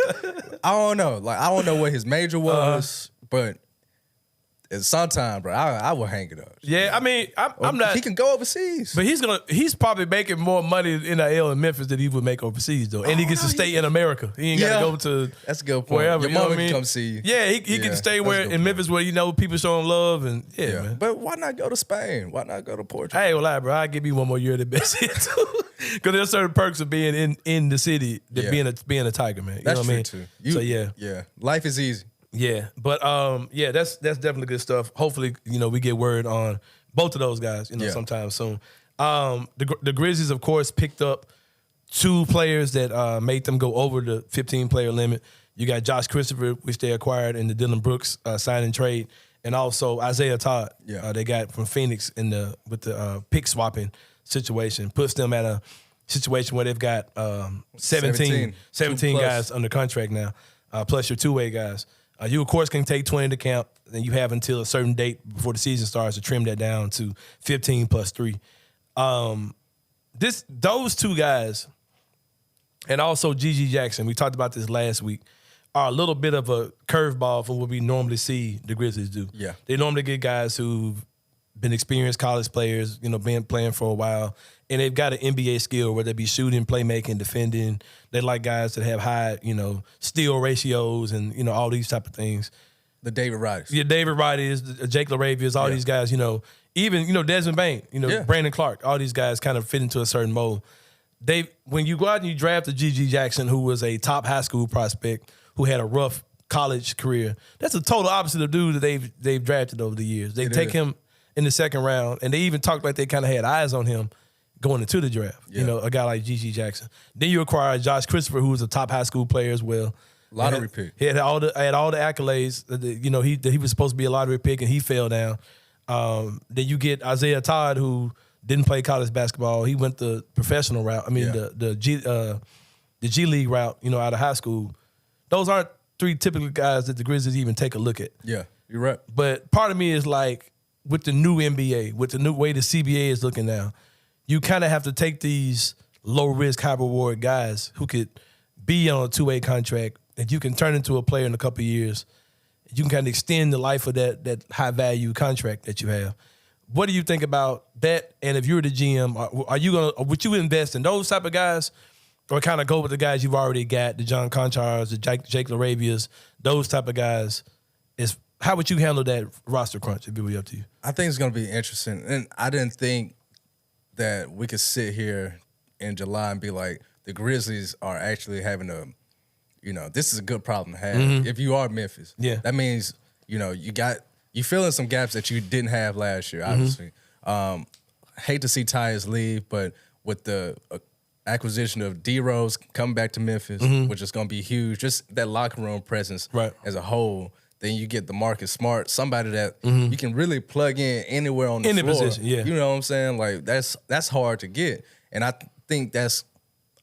I don't know. Like I don't know what his major was, but at some time, bro, I will hang it up. Yeah, I mean, I'm not. He can go overseas, but he's probably making more money in NIL in Memphis than he would make overseas, though. And he gets to stay in America. He ain't got to go to. That's a good point. Wherever, your mama can come see you. Yeah, he get to stay in Memphis where people show him love and man. But why not go to Spain? Why not go to Portugal? I ain't gonna lie, bro. I'll give me one more year at the best here too. Because there's certain perks of being in the city that being a Tiger, man. That's know what true I mean? too. Yeah, life is easy. Yeah, but that's definitely good stuff. Hopefully, we get word on both of those guys, sometime soon. The Grizzlies, of course, picked up 2 players that made them go over the 15-player limit. You got Josh Christopher, which they acquired in the Dylan Brooks sign and trade, and also Isaiah Todd. They got from Phoenix with the pick swapping situation. Puts them at a situation where they've got 17 guys under contract now, plus your two-way guys. You, of course, can take 20 into camp, and you have until a certain date before the season starts to trim that down to 15 plus 3. those two guys, and also G.G. Jackson, we talked about this last week, are a little bit of a curveball for what we normally see the Grizzlies do. Yeah. They normally get guys who've been experienced college players, been playing for a while, and they've got an NBA skill, whether it be shooting, playmaking, defending. They like guys that have high, steal ratios and, all these type of things. The David Roddies. Yeah, David Roddies, Jake LaRavias, all these guys, even, Desmond Bain, Brandon Clark, all these guys kind of fit into a certain mold. When you go out and you draft a G.G. Jackson, who was a top high school prospect, who had a rough college career, that's a total opposite of dude that they've drafted over the years. They take him in the second round, and they even talked like they kind of had eyes on him going into the draft. Yeah. A guy like G.G. Jackson. Then you acquire Josh Christopher, who was a top high school player as well. Lottery pick. He had all the accolades. He was supposed to be a lottery pick, and he fell down. Then you get Isaiah Todd, who didn't play college basketball. He went the professional route. I mean, the G League route. Out of high school. Those aren't three typical guys that the Grizzlies even take a look at. Yeah, you're right. But part of me is like, with the new NBA, with the new way the CBA is looking now, you kind of have to take these low-risk, high-reward guys who could be on a two-way contract that you can turn into a player in a couple of years. You can kind of extend the life of that high-value contract that you have. What do you think about that? And if you're the GM, would you invest in those type of guys, or kind of go with the guys you've already got, the John Conchars, the Jake LaRavias, those type of guys? How would you handle that roster crunch if it were up to you? I think it's going to be interesting. And I didn't think that we could sit here in July and be like, the Grizzlies are actually having this is a good problem to have. Mm-hmm. If you are Memphis, that means, you fill in some gaps that you didn't have last year, obviously. Mm-hmm. Hate to see Tyus leave, but with the acquisition of D-Rose coming back to Memphis, which is going to be huge, just that locker room presence as a whole. Then you get the Marcus Smart, somebody that you can really plug in anywhere on the floor. Position, yeah. You know what I'm saying? Like, that's hard to get. And I think that's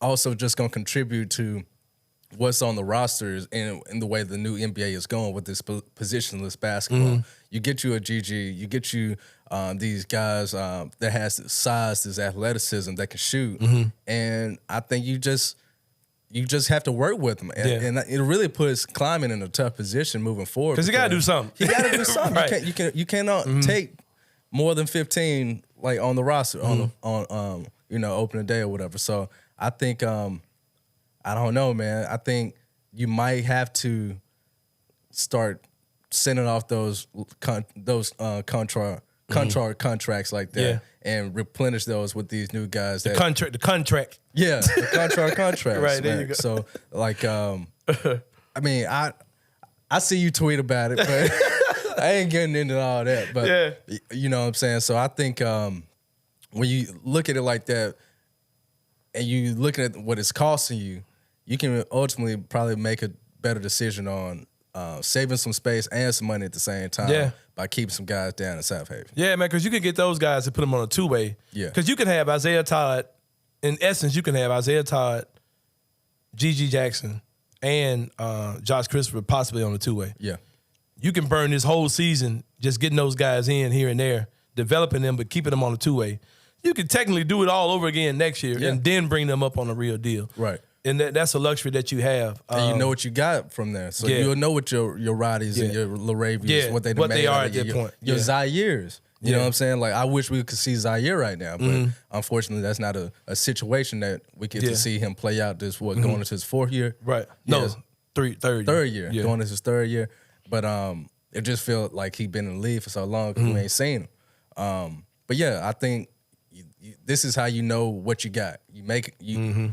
also just going to contribute to what's on the rosters and the way the new NBA is going with this positionless basketball. You get you a GG, you get you these guys that has the size, this athleticism that can shoot. And I think you just have to work with them. And it really puts Kleiman in a tough position moving forward. Because he got to do something. He got to do something. Right. You cannot take more than 15 like on the roster on opening day or whatever. So I think I don't know, man. I think you might have to start sending off those contracts like that and replenish those with these new guys. The contract. Yeah, the contracts. Right, there you go. So, like, I mean, I see you tweet about it, but I ain't getting into all that. But you know what I'm saying? So I think when you look at it like that and you look at what it's costing you, you can ultimately probably make a better decision on saving some space and some money at the same time by keeping some guys down in South Haven. Yeah, man, because you could get those guys to put them on a two-way. Yeah. Because you can have Isaiah Todd. In essence, you can have Isaiah Todd, G.G. Jackson, and Josh Christopher possibly on a two-way. Yeah. You can burn this whole season just getting those guys in here and there, developing them, but keeping them on a two-way. You can technically do it all over again next year and then bring them up on a real deal. Right. And that's a luxury that you have. And you know what you got from there. So you'll know what your Roddies and your LaRavias, what they are at that point. Your Ziaires. You know what I'm saying? Like, I wish we could see Ziaire right now, but unfortunately that's not a situation that we get to see him play out this, going into his fourth year. Right. No, third year. Yeah. Going into his third year. But it just felt like he'd been in the league for so long because we ain't seen him. But yeah, I think this is how you know what you got. You make you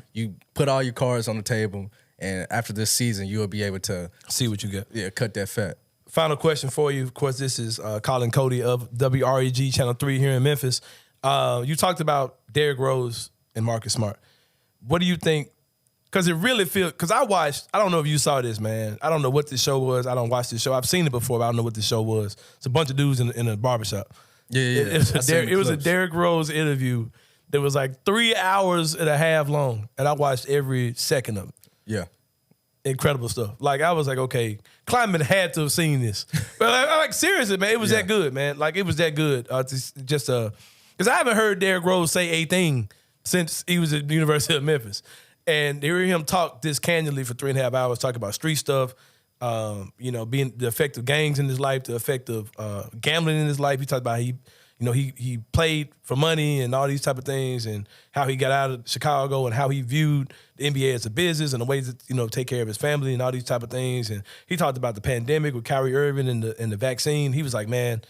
put all your cards on the table, and after this season, you'll be able to see what you got. Yeah, cut that fat. Final question for you. Of course, this is Colin Cody of WREG Channel 3 here in Memphis. You talked about Derrick Rose and Marcus Smart. What do you think? Because it really feels, because I don't know if you saw this, man. I don't know what this show was. I don't watch this show. I've seen it before, but I don't know what this show was. It's a bunch of dudes in a barbershop. Yeah. It was a Derrick Rose interview that was like 3 hours and a half long, and I watched every second of it. Yeah. Incredible stuff. Like, I was like, okay, Kleiman had to have seen this. But like seriously, man, it was that good, man. Like, it was that good. Because I haven't heard Derrick Rose say a thing since he was at the University of Memphis. And hearing him talk this candidly for 3.5 hours, talk about street stuff, being the effect of gangs in his life, the effect of gambling in his life. He talked about he played for money and all these type of things, and how he got out of Chicago and how he viewed the NBA as a business and the ways to take care of his family and all these type of things. And he talked about the pandemic with Kyrie Irving and the vaccine. He was like, man,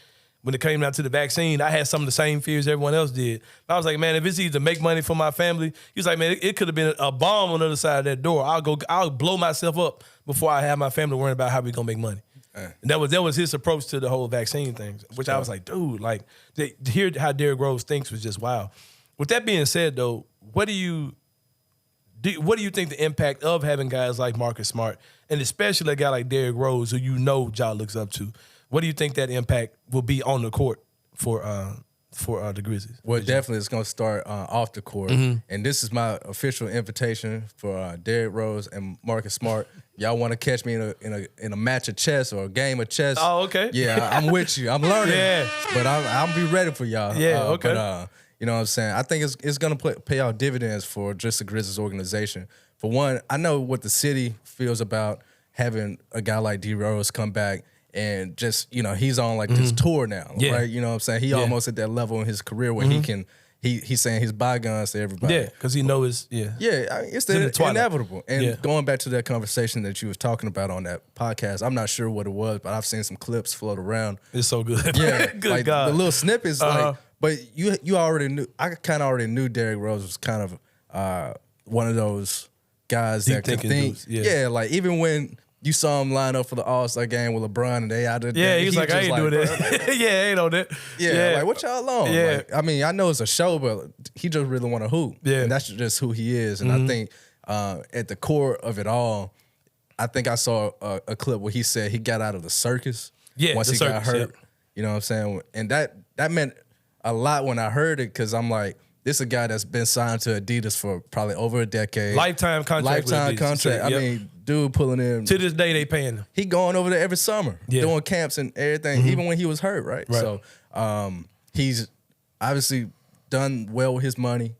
when it came down to the vaccine, I had some of the same fears everyone else did. I was like, man, if it's either make money for my family, he was like, man, it could have been a bomb on the other side of that door. I'll blow myself up before I have my family worrying about how we gonna make money. And that was his approach to the whole vaccine thing, which I was like, dude, like to hear how Derrick Rose thinks was just wild. With that being said, though, what do you think the impact of having guys like Marcus Smart, and especially a guy like Derrick Rose, who Ja looks up to? What do you think that impact will be on the court for the Grizzlies? Well, definitely it's going to start off the court. And this is my official invitation for Derrick Rose and Marcus Smart. Y'all want to catch me in a match of chess or a game of chess? Oh, okay. Yeah, I'm with you. I'm learning. Yeah. But I'll be ready for y'all. Yeah, okay. But, you know what I'm saying? I think it's going to pay out dividends for just the Grizzlies organization. For one, I know what the city feels about having a guy like D Rose come back. And just, he's on like this tour now, right? You know what I'm saying? He almost at that level in his career where he's saying his bygones to everybody. Yeah, because he knows it's inevitable. And going back to that conversation that you was talking about on that podcast, I'm not sure what it was, but I've seen some clips float around. It's so good. Yeah, good like God. the little snippets, but you already knew. I kind of already knew Derrick Rose was kind of one of those guys that could think. Like even when you saw him line up for the All-Star game with LeBron and they out there. Yeah, he was like, I ain't doing that. I ain't on that. Yeah, like, what y'all on? Yeah. Like, I mean, I know it's a show, but he just really want to hoop. Yeah. And that's just who he is. And I think at the core of it all, I think I saw a clip where he said he got out of the circus once he got hurt. Yep. You know what I'm saying? And that meant a lot when I heard it, because I'm like, this is a guy that's been signed to Adidas for probably over a decade. Lifetime contract. I mean, dude pulling in. To this day, they paying him. He going over there every summer, doing camps and everything, even when he was hurt, right? So he's obviously done well with his money.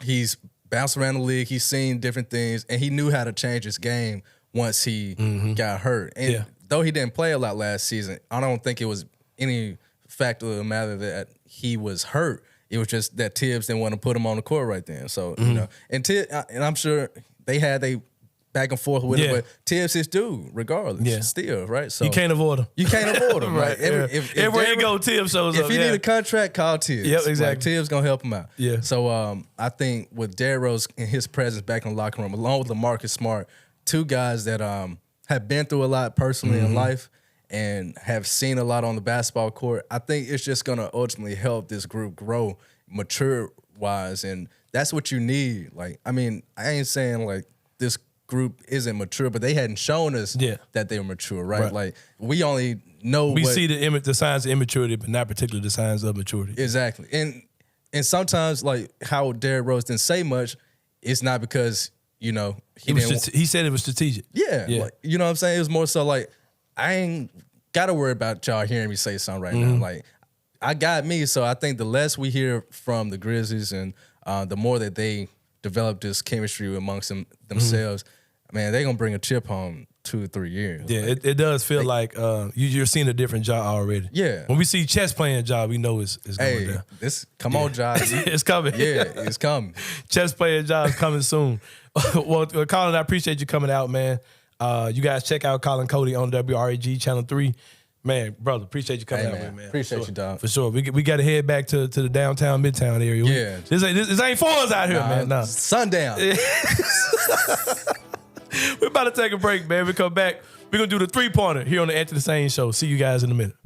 He's bounced around the league. He's seen different things, and he knew how to change his game once he got hurt. And though he didn't play a lot last season, I don't think it was any fact of the matter that he was hurt. It was just that Tibbs didn't want to put him on the court right then. So, and I'm sure they had back and forth with it, but Tibbs his dude, regardless, still, right? So you can't avoid him. You can't avoid him, right? Everywhere you go, Tibbs shows up. If you need a contract, call Tibbs. Yep, exactly. Like, Tibbs going to help him out. Yeah. So I think with Derrick Rose and his presence back in the locker room, along with LaMarcus Smart, two guys that have been through a lot personally in life and have seen a lot on the basketball court, I think it's just going to ultimately help this group grow mature-wise, and that's what you need. Like, I mean, I ain't saying, like, this group isn't mature, but they hadn't shown us that they were mature, right? Like, we only know we see the signs of immaturity, but not particularly the signs of maturity. Exactly. And sometimes, like, how Derrick Rose didn't say much, it's not because, he said it was strategic. Yeah. Like, you know what I'm saying? It was more so like, I ain't got to worry about y'all hearing me say something right now. Like, I got me, so I think the less we hear from the Grizzlies and the more that they develop this chemistry amongst themselves, man, they're going to bring a chip home 2 or 3 years. Yeah, like, it does feel like you're seeing a different Ja already. Yeah. When we see chess playing Ja, we know it's going down. Come on, Ja. It's coming. Yeah, it's coming. Chess playing Ja is coming soon. Well, Colin, I appreciate you coming out, man. You guys check out Colin Cody on WREG Channel 3. Man, brother, appreciate you coming out, man. Appreciate you, dog. For sure. We got to head back to the downtown, midtown area. Yeah. This ain't for us out here, man. Nah. Sundown. We're about to take a break, man. We come back. We're going to do the three-pointer here on the Anthony Sain Show. See you guys in a minute.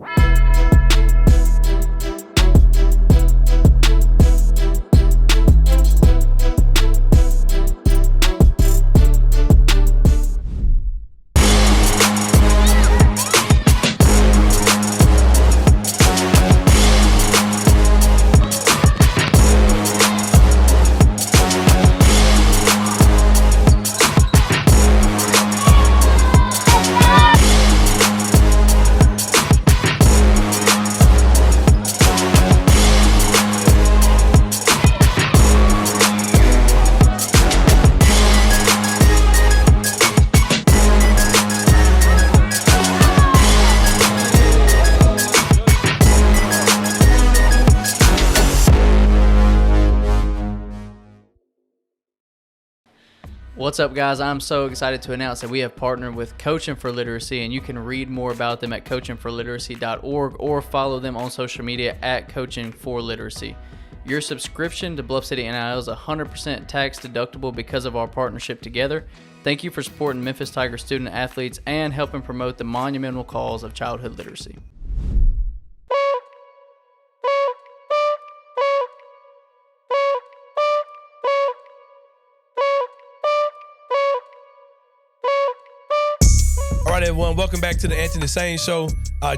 What's up, guys? I'm so excited to announce that we have partnered with Coaching for Literacy, and you can read more about them at coachingforliteracy.org or follow them on social media at Coaching for Literacy. Your subscription to Bluff City NIL is 100% tax deductible because of our partnership together. Thank you for supporting Memphis Tiger student athletes and helping promote the monumental cause of childhood literacy. All right, everyone, welcome back to the Anthony Sain Show.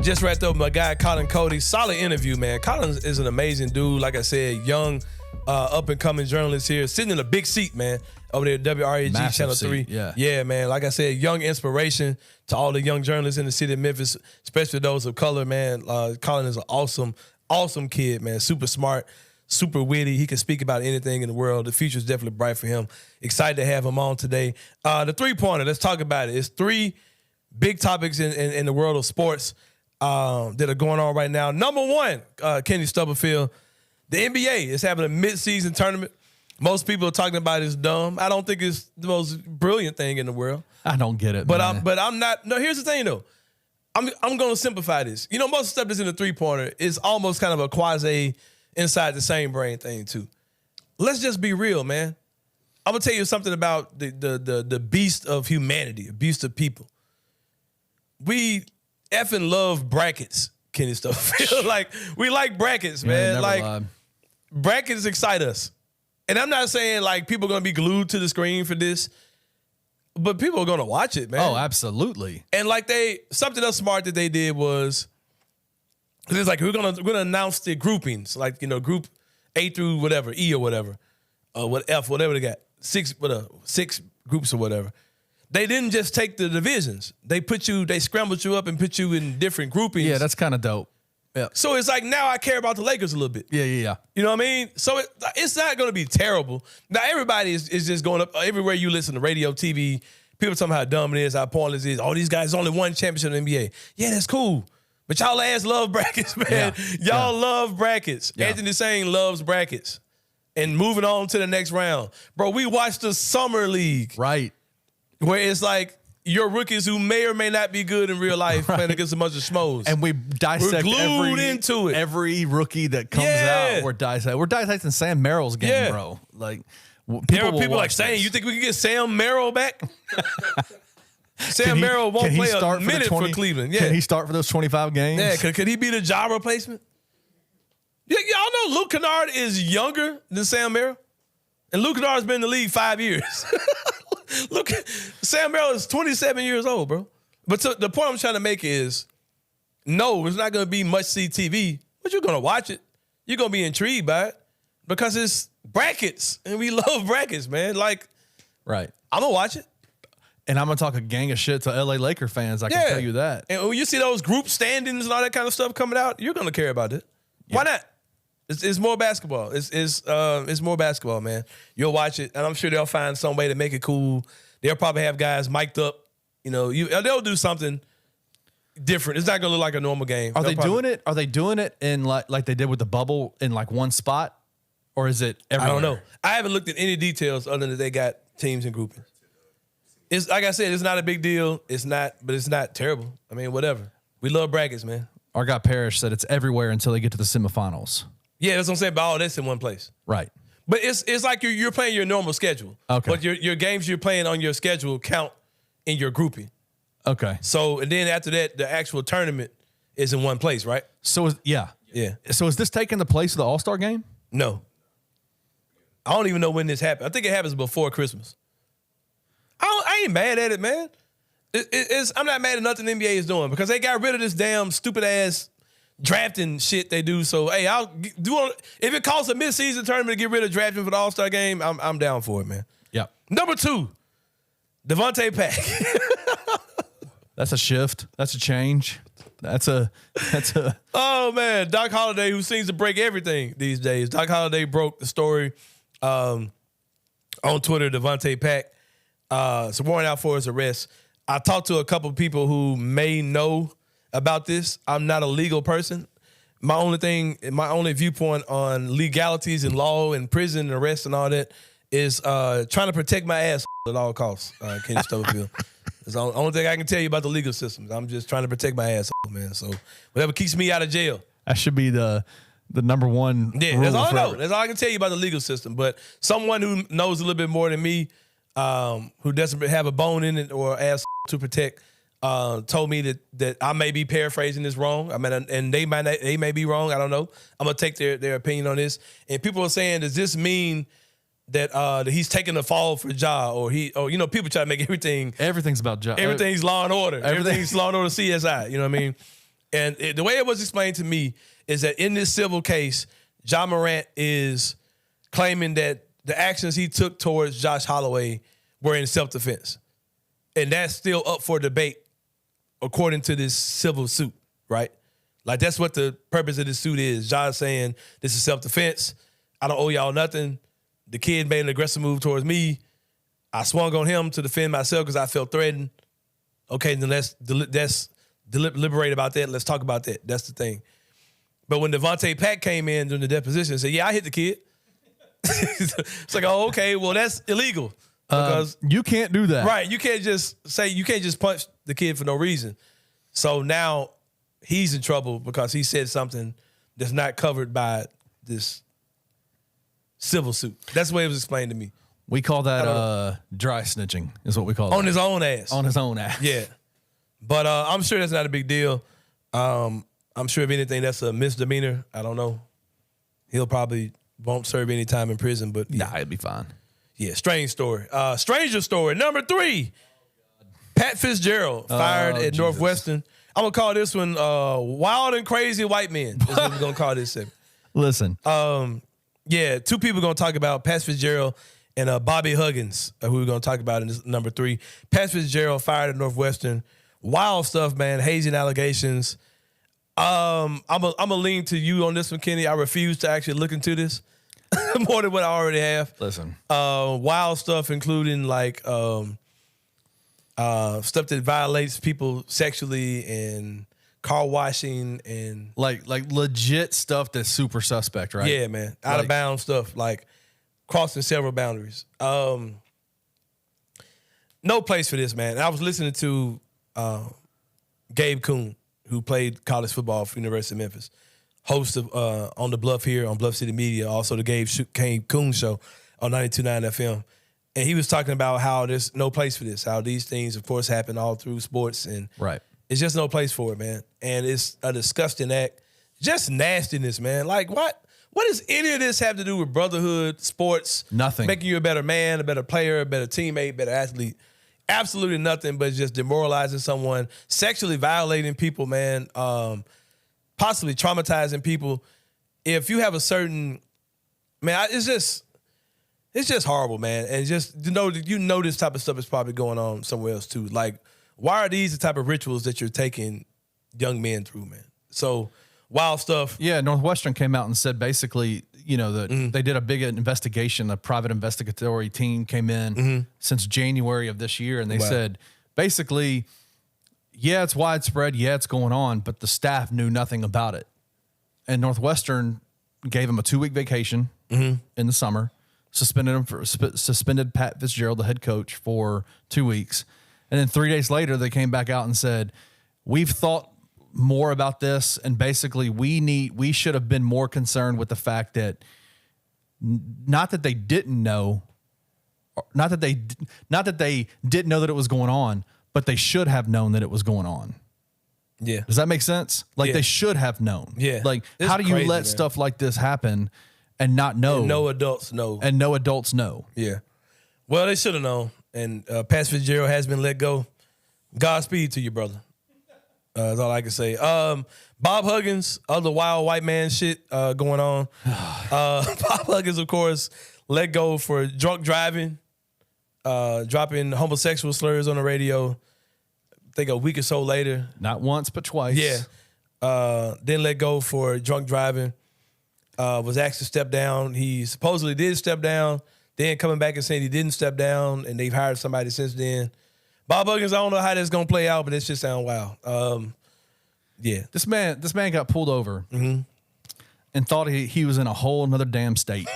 Just wrapped up with my guy, Colin Cody. Solid interview, man. Colin is an amazing dude. Like I said, young, up-and-coming journalist here, sitting in a big seat, man, over there at WREG Massive Channel seat, 3. yeah, man. Like I said, young inspiration to all the young journalists in the city of Memphis, especially those of color, man. Colin is an awesome kid, man. Super smart, super witty. He can speak about anything in the world. The future is definitely bright for him. Excited to have him on today. The three-pointer, let's talk about it. It's three big topics in the world of sports that are going on right now. Number one, Kenny Stubblefield, the NBA is having a mid-season tournament. Most people are talking about it as dumb. I don't think it's the most brilliant thing in the world. I don't get it, But man. I'm not. No, here's the thing though. I'm going to simplify this. You know, most stuff that's in the three-pointer is almost kind of a quasi inside the same brain thing too. Let's just be real, man. I'm gonna tell you something about the beast of humanity, a beast of people. We effing love brackets, Kenny Stubblefield. Like, we like brackets, man. Like, lied. brackets excite us. And I'm not saying, like, people are going to be glued to the screen for this, but people are going to watch it, man. Oh, absolutely. And, like, something else smart that they did was, it's like, we're gonna announce the groupings, like, you know, group A through whatever, E or whatever, F, whatever they got, six groups or whatever. They didn't just take the divisions. They scrambled you up and put you in different groupings. Yeah, that's kind of dope. Yeah. So it's like, now I care about the Lakers a little bit. Yeah. You know what I mean? So it's not going to be terrible. Now, everybody is just going up. Everywhere you listen to radio, TV, people talking how dumb it is, how pointless it is. Oh, these guys only won championship in the NBA. Yeah, that's cool. But y'all ass love brackets, man. Yeah. Y'all love brackets. Yeah. Anthony Sain loves brackets. And moving on to the next round. Bro, we watched the Summer League. Right. Where it's like your rookies who may or may not be good in real life playing against a bunch of schmoes. And we dissect into it. Every rookie that comes out. We're dissecting Sam Merrill's game, bro. Like, people like saying, you think we can get Sam Merrill back? Sam Merrill won't play a minute for Cleveland. Yeah. Can he start for those 25 games? Yeah, could he be the job replacement? Yeah, y'all know Luke Kennard is younger than Sam Merrill. And Luke Kennard's been in the league 5 years. Look, Sam Merrill is 27 years old, bro. But the point I'm trying to make is, no, it's not going to be must-see TV, but you're going to watch it. You're going to be intrigued by it because it's brackets, and we love brackets, man. Like, right. I'm going to watch it. And I'm going to talk a gang of shit to LA Laker fans. I can tell you that. And when you see those group standings and all that kind of stuff coming out, you're going to care about it. Yeah. Why not? It's more basketball. It's more basketball, man. You'll watch it, and I'm sure they'll find some way to make it cool. They'll probably have guys mic'd up. You know, they'll do something different. It's not gonna look like a normal game. Are they doing it in like they did with the bubble in like one spot, or is it everywhere? I don't know. I haven't looked at any details other than they got teams and groupings. It's like I said, it's not a big deal. It's not terrible. I mean, whatever. We love brackets, man. Our guy Parrish said it's everywhere until they get to the semifinals. Yeah, that's what I'm saying. But all this in one place, right? But it's like you're playing your normal schedule. Okay. But your games you're playing on your schedule count in your grouping. Okay. So and then after that, the actual tournament is in one place, right? So yeah. So is this taking the place of the All-Star game? No. I don't even know when this happened. I think it happens before Christmas. I ain't mad at it, man. I'm not mad at nothing the NBA is doing because they got rid of this damn stupid ass drafting shit they do. So, hey, if it costs a mid-season tournament to get rid of drafting for the All-Star game, I'm down for it, man. Yeah. Number 2, Devonte Pack. That's a shift. That's a change. That's a. Oh, man. Doc Holliday, who seems to break everything these days. Doc Holliday broke the story on Twitter, Devonte Pack. It's a warrant out for his arrest. I talked to a couple of people who may know about this. I'm not a legal person. My only viewpoint on legalities and law and prison and arrest and all that is trying to protect my ass at all costs, Kenny Stubblefield. It's the only thing I can tell you about the legal system. I'm just trying to protect my ass, man. So whatever keeps me out of jail. That should be the number one. Yeah, that's all I know. That's all I can tell you about the legal system. But someone who knows a little bit more than me, who doesn't have a bone in it or ass to protect, told me that I may be paraphrasing this wrong. I mean, and they may be wrong. I don't know. I'm gonna take their opinion on this. And people are saying, does this mean that he's taking the fall for Ja, or people try to make everything's about Ja. Everything's Law and Order. Everything's Law and Order CSI. You know what I mean? And the way it was explained to me is that in this civil case, Ja Morant is claiming that the actions he took towards Josh Holloway were in self-defense. And that's still up for debate according to this civil suit, right? Like, that's what the purpose of this suit is. Ja saying, this is self-defense. I don't owe y'all nothing. The kid made an aggressive move towards me. I swung on him to defend myself because I felt threatened. Okay, then let's deliberate about that. Let's talk about that. That's the thing. But when Devonte Pack came in during the deposition and said, yeah, I hit the kid. It's like, oh, okay, well, that's illegal. Because you can't do that. Right. You can't just punch the kid for no reason. So now he's in trouble because he said something that's not covered by this civil suit. That's the way it was explained to me. We call that dry snitching is what we call it. On his own ass. On his own ass. Yeah. But I'm sure that's not a big deal. I'm sure if anything, that's a misdemeanor. I don't know. He'll probably won't serve any time in prison, but yeah. Nah, it'd be fine. Yeah, strange story. Stranger story. Number 3. Pat Fitzgerald fired at Northwestern. I'm going to call this one Wild and Crazy White Men. That's what we're going to call this segment. Listen. Yeah, 2 people going to talk about Pat Fitzgerald and Bobby Huggins, who we're going to talk about in this number 3. Pat Fitzgerald fired at Northwestern. Wild stuff, man. Hazing allegations. I'm gonna lean to you on this one, Kenny. I refuse to actually look into this more than what I already have. Listen, wild stuff, including like stuff that violates people sexually and car washing and like legit stuff that's super suspect, right? Yeah, man, out of bounds stuff, like crossing several boundaries. No place for this, man. And I was listening to Gabe Kuhn, who played college football for University of Memphis, host of On the Bluff here on Bluff City Media, also the Gabe Kuhn show on 92.9 FM. And he was talking about how there's no place for this, how these things, of course, happen all through sports. And it's just no place for it, man. And it's a disgusting act. Just nastiness, man. Like, what does any of this have to do with brotherhood, sports? Nothing. Making you a better man, a better player, a better teammate, better athlete. Absolutely nothing, but just demoralizing someone, sexually violating people, man, possibly traumatizing people. If you have a certain, man, it's just horrible, man. And just you know this type of stuff is probably going on somewhere else too. Like, why are these the type of rituals that you're taking young men through, man? So wild stuff. Yeah, Northwestern came out and said basically, that they did a big investigation. A private investigatory team came in since January of this year, and they said basically, yeah, it's widespread. Yeah, it's going on, but the staff knew nothing about it. And Northwestern gave him a 2-week vacation in the summer, suspended Pat Fitzgerald, the head coach, for 2 weeks. And then 3 days later, they came back out and said, we've thought more about this, and basically we should have been more concerned with the fact that not that they didn't know that it was going on, but they should have known that it was going on. Yeah. Does that make sense? Like, they should have known. Yeah. Like, This how is do you crazy, let man. stuff like this happen and not know? And no adults know. And no adults know. Yeah. Well, they should have known. And Pat Fitzgerald has been let go. Godspeed to you, brother. That's all I can say. Bob Huggins, other wild white man shit going on. Bob Huggins, of course, let go for drunk driving, dropping homosexual slurs on the radio. I think a week or so later. Not once, but twice. Yeah. Then let go for drunk driving. Was asked to step down. He supposedly did step down. Then coming back and saying he didn't step down, and they've hired somebody since then. Bob Huggins, I don't know how that's gonna play out, but it just sounds wild. Yeah, this man got pulled over and thought he was in a whole another damn state.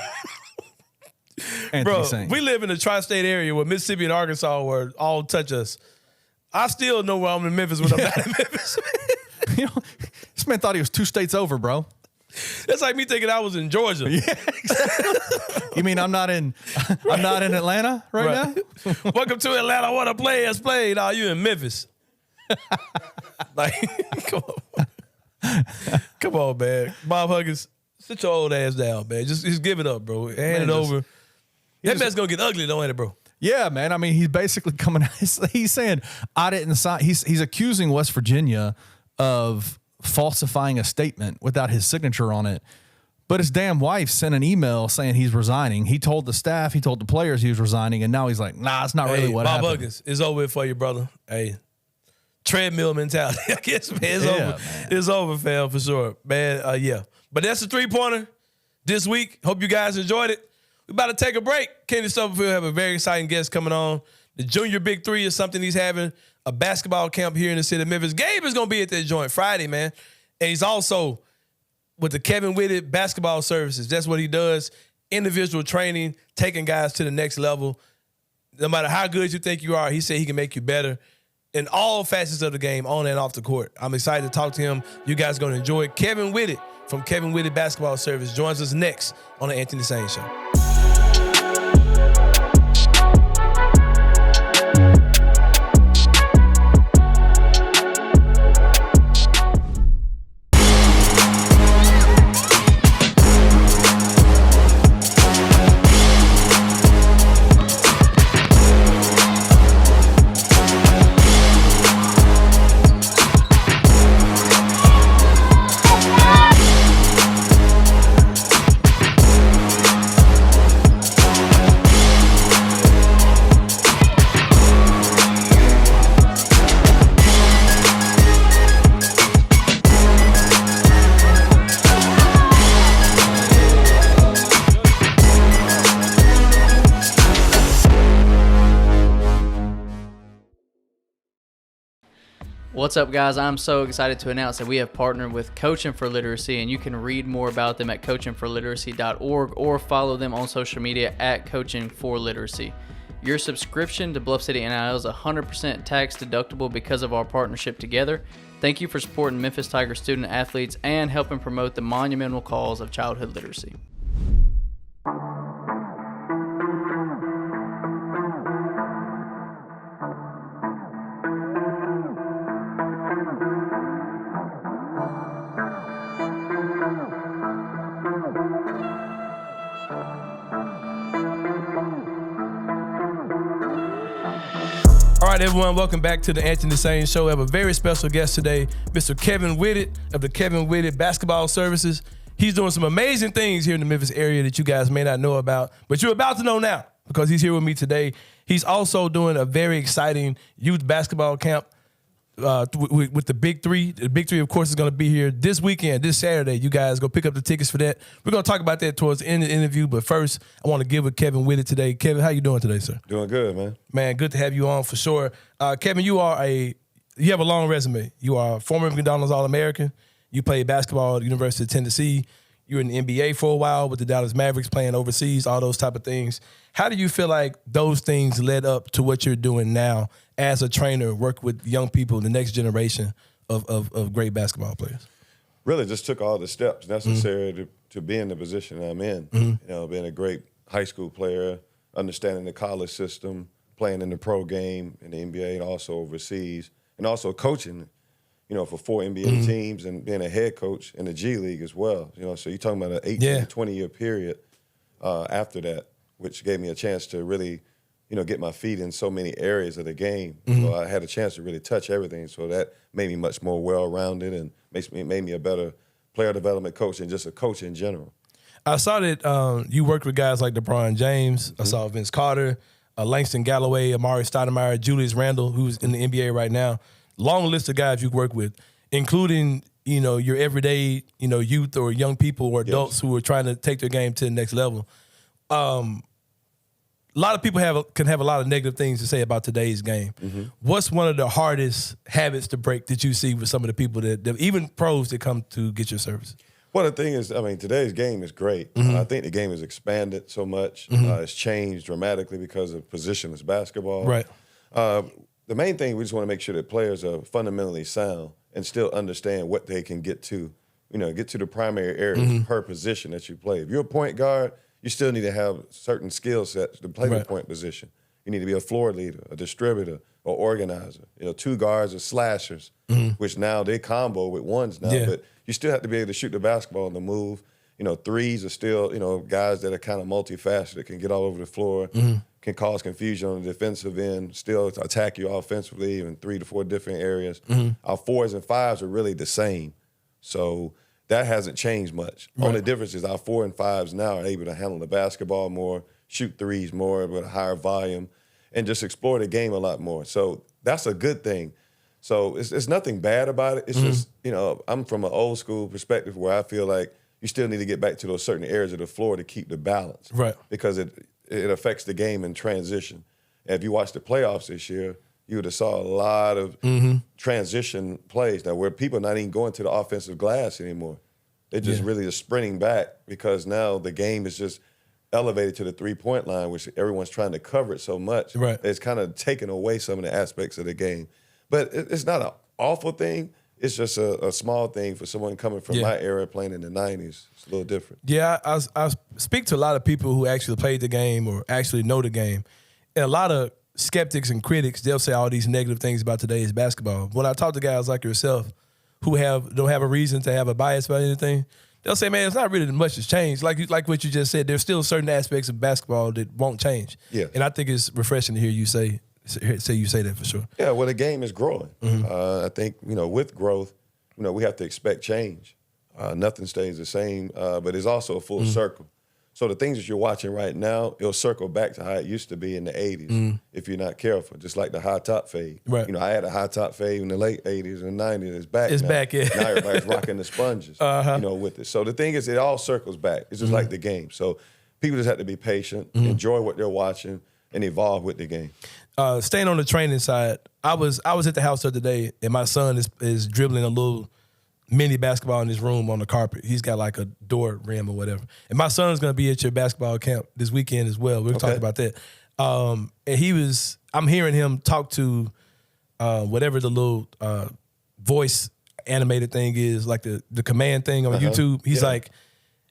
Anthony Bro, Sain. we live in the tri-state area where Mississippi and Arkansas were all touch us. I still know where I'm in Memphis when I'm not in Memphis. You know, this man thought he was 2 states over, bro. That's like me thinking I was in Georgia. Yeah, exactly. You mean I'm not in Atlanta right now? Welcome to Atlanta. What a play has played. Nah, you in Memphis. Like, come on. Come on, man. Bob Huggins, sit your old ass down, man. Just give it up, bro. Hand it over. That mess gonna get ugly, don't it, bro? Yeah, man. I mean, he's basically coming out. He's saying, I didn't sign. He's accusing West Virginia of falsifying a statement without his signature on it. But his damn wife sent an email saying he's resigning. He told the staff, he told the players he was resigning, and now he's like, nah, it's not really what Bob happened. Huggins, it's over for you, brother. Hey, treadmill mentality, I guess, man. It's over. Man. It's over, fam, for sure. Man, yeah. But that's a 3-pointer this week. Hope you guys enjoyed it. We about to take a break. Kenny Stubblefield have a very exciting guest coming on. The Junior Big Three is something he's having, a basketball camp here in the city of Memphis. Gabe is going to be at that joint Friday, man. And he's also with the Kevin Whitted Basketball Services. That's what he does, individual training, taking guys to the next level. No matter how good you think you are, he said he can make you better in all facets of the game, on and off the court. I'm excited to talk to him. You guys are going to enjoy it. Kevin Whitted from Kevin Whitted Basketball Service joins us next on the Anthony Sain Show. What's up, guys? I'm so excited to announce that we have partnered with Coaching for Literacy, and you can read more about them at coachingforliteracy.org or follow them on social media at Coaching for Literacy. Your subscription to Bluff City NIL is 100% tax deductible because of our partnership together. Thank you for supporting Memphis Tiger student athletes and helping promote the monumental cause of childhood literacy. All right, everyone, welcome back to the Anthony Sain Show. We have a very special guest today, Mr. Kevin Whitted of the Kevin Whitted Basketball Services. He's doing some amazing things here in the Memphis area that you guys may not know about, but you're about to know now because he's here with me today. He's also doing a very exciting youth basketball camp with the Big Three. The Big Three, of course, is going to be here this weekend, this Saturday. You guys go pick up the tickets for that. We're going to talk about that towards the end of the interview, but first, I want to give with Kevin Whitted today. Kevin, how you doing today, sir? Doing good, man. Man, good to have you on for sure. Kevin, you have a long resume. You are a former McDonald's All-American. You played basketball at the University of Tennessee. You were in the NBA for a while with the Dallas Mavericks, playing overseas, all those type of things. How do you feel like those things led up to what you're doing now as a trainer, work with young people, the next generation of great basketball players? Really just took all the steps necessary to be in the position I'm in. You know, being a great high school player, understanding the college system, playing in the pro game, in the NBA, and also overseas, and also coaching, you know, for 4 NBA teams and being a head coach in the G League as well. You know, so you're talking about an 18 to 20-year period after that, which gave me a chance to really, you know, get my feet in so many areas of the game. So I had a chance to really touch everything. So that made me much more well-rounded and made me a better player development coach and just a coach in general. I saw that you worked with guys like LeBron James. I saw Vince Carter, Langston Galloway, Amari Stoudemire, Julius Randle, who's in the NBA right now. Long list of guys you work with, including, you know, your everyday, you know, youth or young people or adults who are trying to take their game to the next level. A lot of people can have a lot of negative things to say about today's game. What's one of the hardest habits to break that you see with some of the people that even pros that come to get your service? Well, the thing is, I mean, today's game is great. I think the game has expanded so much. It's changed dramatically because of positionless basketball. Right. The main thing, we just want to make sure that players are fundamentally sound and still understand what they can get to, get to the primary areas per position that you play. If you're a point guard, you still need to have certain skill sets to play the point position. You need to be a floor leader, a distributor, an organizer. 2 guards are slashers, which now they combo with ones now. But you still have to be able to shoot the basketball on the move. 3s are still, guys that are kind of multifaceted, can get all over the floor, can cause confusion on the defensive end, still attack you offensively in 3 to 4 different areas. Our 4s and 5s are really the same. So that hasn't changed much. Only difference is our 4 and 5s now are able to handle the basketball more, shoot 3s more with a higher volume, and just explore the game a lot more. So that's a good thing. So it's nothing bad about it. It's just, I'm from an old school perspective where I feel like you still need to get back to those certain areas of the floor to keep the balance. Right. Because it affects the game in transition. And if you watch the playoffs this year, you would have saw a lot of transition plays now where people are not even going to the offensive glass anymore. They're just really just sprinting back because now the game is just elevated to the 3-point line, which everyone's trying to cover it so much. Right. It's kind of taken away some of the aspects of the game. But it's not an awful thing. It's just a small thing for someone coming from my era playing in the 90s. It's a little different. Yeah, I speak to a lot of people who actually played the game or actually know the game. And a lot of skeptics and critics, they'll say all these negative things about today's basketball. When I talk to guys like yourself who don't have a reason to have a bias about anything, they'll say, man, it's not really much has changed. Like what you just said, there's still certain aspects of basketball that won't change. Yeah. And I think it's refreshing to hear you say that for sure. Yeah, well, the game is growing. I think, with growth, we have to expect change. Nothing stays the same, but it's also a full circle. So the things that you're watching right now, it'll circle back to how it used to be in the 80s if you're not careful, just like the high top fade. Right. I had a high top fade in the late 80s and 90s. It's back It's now. back, yeah. Now everybody's rocking the sponges, with it. So the thing is, it all circles back. It's just like the game. So people just have to be patient, enjoy what they're watching, and evolve with the game. Staying on the training side, I was at the house the other day, and my son is dribbling a little mini basketball in his room on the carpet. He's got like a door rim or whatever. And my son's going to be at your basketball camp this weekend as well. We're talking about that. And I'm hearing him talk to whatever the little voice animated thing is, like the command thing on YouTube. He's like,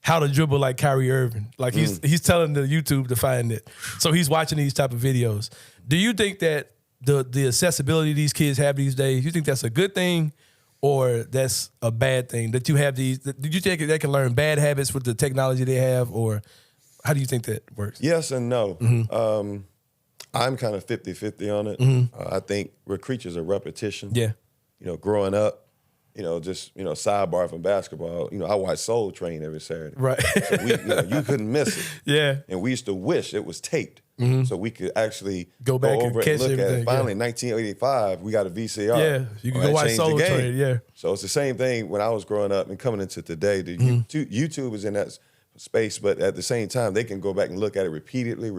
how to dribble like Kyrie Irving. Like he's telling the YouTube to find it. So he's watching these type of videos. Do you think that the accessibility these kids have these days, you think that's a good thing or that's a bad thing? That you have these, do you think they can learn bad habits with the technology they have, or how do you think that works? Yes and no. I'm kind of 50-50 on it. I think we're creatures of repetition. Yeah. Growing up, sidebar from basketball, I watched Soul Train every Saturday. Right. So you couldn't miss it. Yeah. And we used to wish it was taped so we could actually Go back over and catch look at everything, it. Finally, in 1985, we got a VCR. Yeah, you can That go watch changed the Soul game. Train, yeah. So it's the same thing when I was growing up and coming into today. YouTube is in that space, but at the same time, they can go back and look at it repeatedly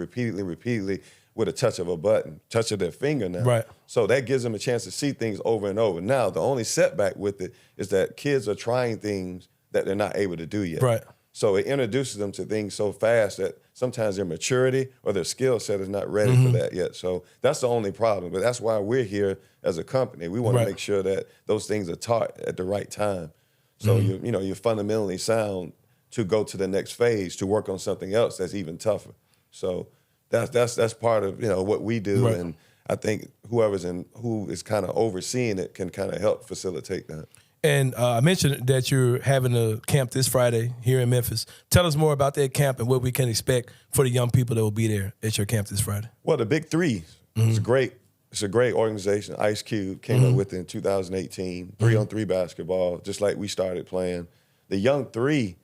with a touch of a button, touch of their finger now. Right. So that gives them a chance to see things over and over. Now, the only setback with it is that kids are trying things that they're not able to do yet. Right. So it introduces them to things so fast that sometimes their maturity or their skill set is not ready for that yet. So that's the only problem. But that's why we're here as a company. We want to make sure that those things are taught at the right time. So you're fundamentally sound to go to the next phase, to work on something else that's even tougher. So that's part of what we do, and I think who is kind of overseeing it can kind of help facilitate that. And I mentioned that you're having a camp this Friday here in Memphis. Tell us more about that camp and what we can expect for the young people that will be there at your camp this Friday. Well, the Big Three is great. It's a great organization. Ice Cube came up with it in 2018, 3-on-3 basketball, just like we started playing. The Young Three